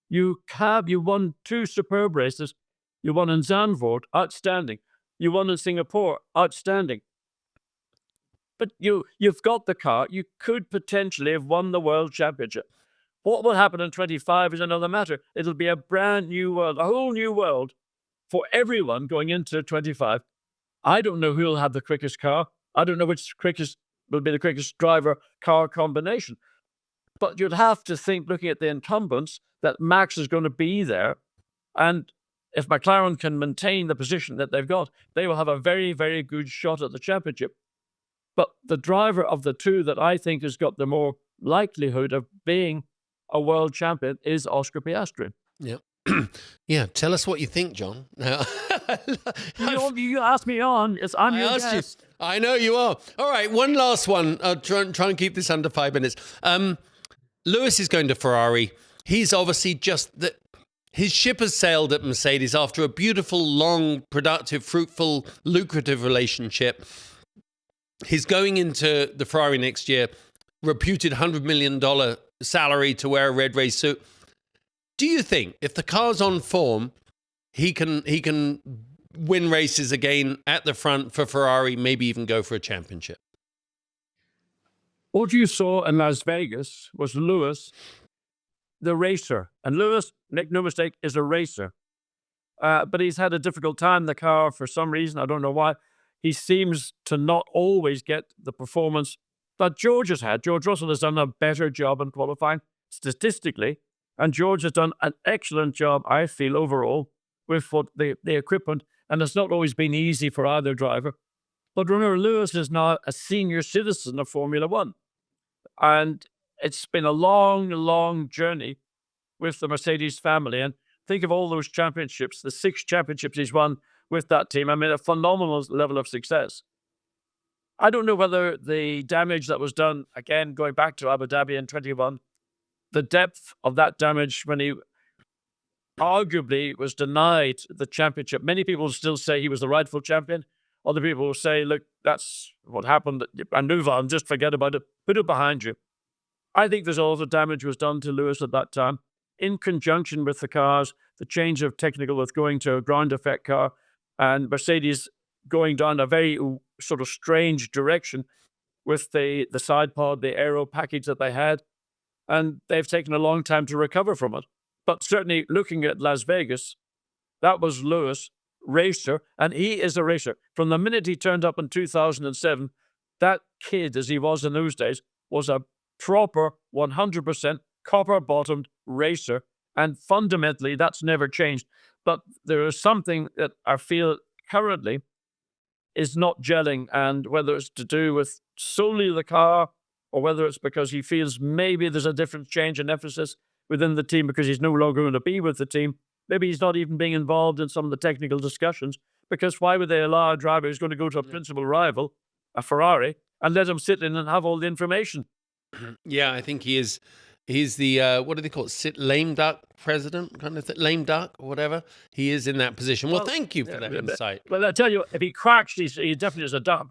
You won 2 superb races. You won in Zandvoort, outstanding. You won in Singapore, outstanding. But you've got the car. You could potentially have won the World Championship. What will happen in 25 is another matter. It'll be a brand new world, a whole new world for everyone going into 25. I don't know who'll have the quickest car. I don't know which will be the quickest driver-car combination. But you'd have to think, looking at the incumbents, that Max is going to be there. And if McLaren can maintain the position that they've got, they will have a very, very good shot at the championship. But the driver of the two that I think has got the more likelihood of being a world champion is Oscar Piastri. Yeah. Yeah, tell us what you think, John. Now, you asked me on. I'm your guest. You. I know you are. All right, one last one. I'll try and keep this under 5 minutes. Lewis is going to Ferrari. He's obviously his ship has sailed at Mercedes after a beautiful, long, productive, fruitful, lucrative relationship. He's going into the Ferrari next year, reputed $100 million salary to wear a red race suit. Do you think if the car's on form, he can win races again at the front for Ferrari, maybe even go for a championship? What you saw in Las Vegas was Lewis, the racer. And Lewis, make no mistake, is a racer. But he's had a difficult time in the car for some reason. I don't know why. He seems to not always get the performance that George has had. George Russell has done a better job in qualifying statistically. And George has done an excellent job, I feel, overall, with the equipment. And it's not always been easy for either driver. But remember, Lewis is now a senior citizen of Formula One. And it's been a long, long journey with the Mercedes family. And think of all those championships, the 6 championships he's won with that team. I mean, a phenomenal level of success. I don't know whether the damage that was done, again, going back to Abu Dhabi in 21, the depth of that damage when he arguably was denied the championship. Many people still say he was the rightful champion. Other people will say, look, that's what happened, and move on, just forget about it, put it behind you. I think there's a lot of damage was done to Lewis at that time, in conjunction with the cars, the change of technical with going to a ground effect car, and Mercedes going down a very sort of strange direction with the side pod, the aero package that they had, and they've taken a long time to recover from it. But certainly looking at Las Vegas, that was Lewis, racer, and he is a racer. From the minute he turned up in 2007, that kid, as he was in those days, was a proper 100% copper-bottomed racer, and fundamentally that's never changed. But there is something that I feel currently is not gelling, and whether it's to do with solely the car or whether it's because he feels maybe there's a different change in emphasis within the team because he's no longer going to be with the team. Maybe he's not even being involved in some of the technical discussions, because why would they allow a driver who's going to go to a principal rival, a Ferrari, and let him sit in and have all the information? Yeah, I think he is. He's the, what do they call it, lame duck president, kind of thing, lame duck or whatever. He is in that position. Well, thank you for that insight. Well, I tell you, if he cracks, he definitely is a duck.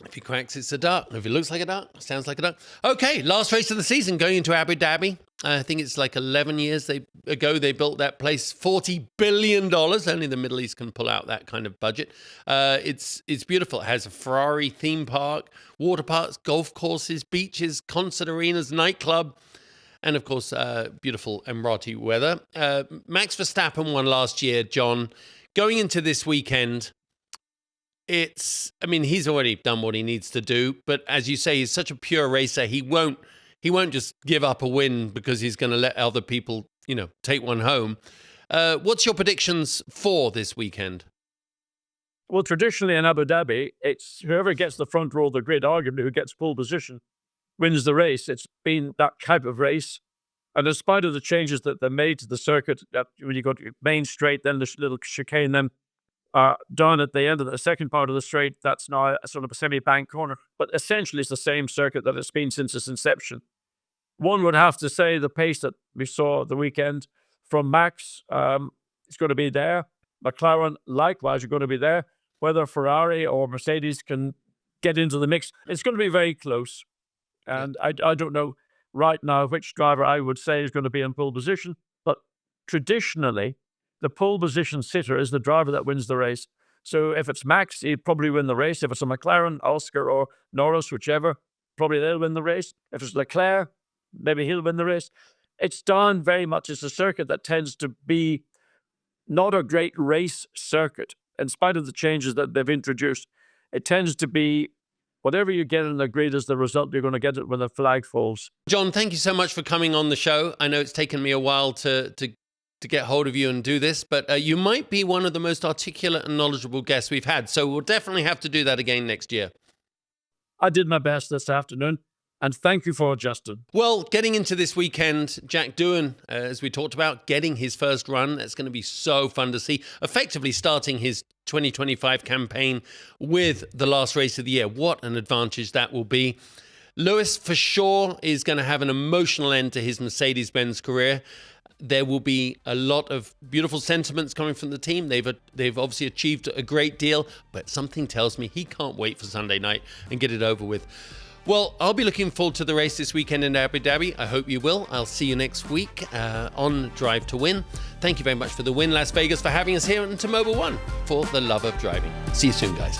If he cracks, it's a duck. If he looks like a duck, sounds like a duck. Okay, last race of the season, going into Abu Dhabi. I think it's like 11 years ago they built that place. $40 billion. Only the Middle East can pull out that kind of budget. It's beautiful. It has a Ferrari theme park, water parks, golf courses, beaches, concert arenas, nightclub, and of course, beautiful Emirati weather. Max Verstappen won last year, John. Going into this weekend, he's already done what he needs to do, but as you say, he's such a pure racer. He won't just give up a win because he's going to let other people, take one home. What's your predictions for this weekend? Well, traditionally in Abu Dhabi, it's whoever gets the front row of the grid, arguably who gets pole position, wins the race. It's been that type of race. And in spite of the changes that they made to the circuit, that when you go to main straight, then the little chicane, then down at the end of the second part of the straight, that's now a sort of a semi-bank corner. But essentially, it's the same circuit that it's been since its inception. One would have to say the pace that we saw the weekend from Max is going to be there. McLaren, likewise, are going to be there. Whether Ferrari or Mercedes can get into the mix. It's going to be very close. And I don't know right now which driver I would say is going to be in pole position. But traditionally, the pole position sitter is the driver that wins the race. So if it's Max, he'd probably win the race. If it's a McLaren, Oscar, or Norris, whichever, probably they'll win the race. If it's Leclerc, maybe he'll win the race. It's down very much. It's a circuit that tends to be not a great race circuit. In spite of the changes that they've introduced, it tends to be whatever you get in the grid is the result you're going to get it when the flag falls. John, thank you so much for coming on the show. I know it's taken me a while to get hold of you and do this, but you might be one of the most articulate and knowledgeable guests we've had. So we'll definitely have to do that again next year. I did my best this afternoon, and thank you for it, Justin. Well, getting into this weekend, Jack Doohan, as we talked about, getting his first run. That's going to be so fun to see. Effectively starting his 2025 campaign with the last race of the year. What an advantage that will be. Lewis, for sure, is going to have an emotional end to his Mercedes-Benz career. There will be a lot of beautiful sentiments coming from the team. They've obviously achieved a great deal, but something tells me he can't wait for Sunday night and get it over with. Well, I'll be looking forward to the race this weekend in Abu Dhabi. I hope you will. I'll see you next week on Drive to Win. Thank you very much for the Win Las Vegas for having us here and to Mobil 1 for the love of driving. See you soon, guys.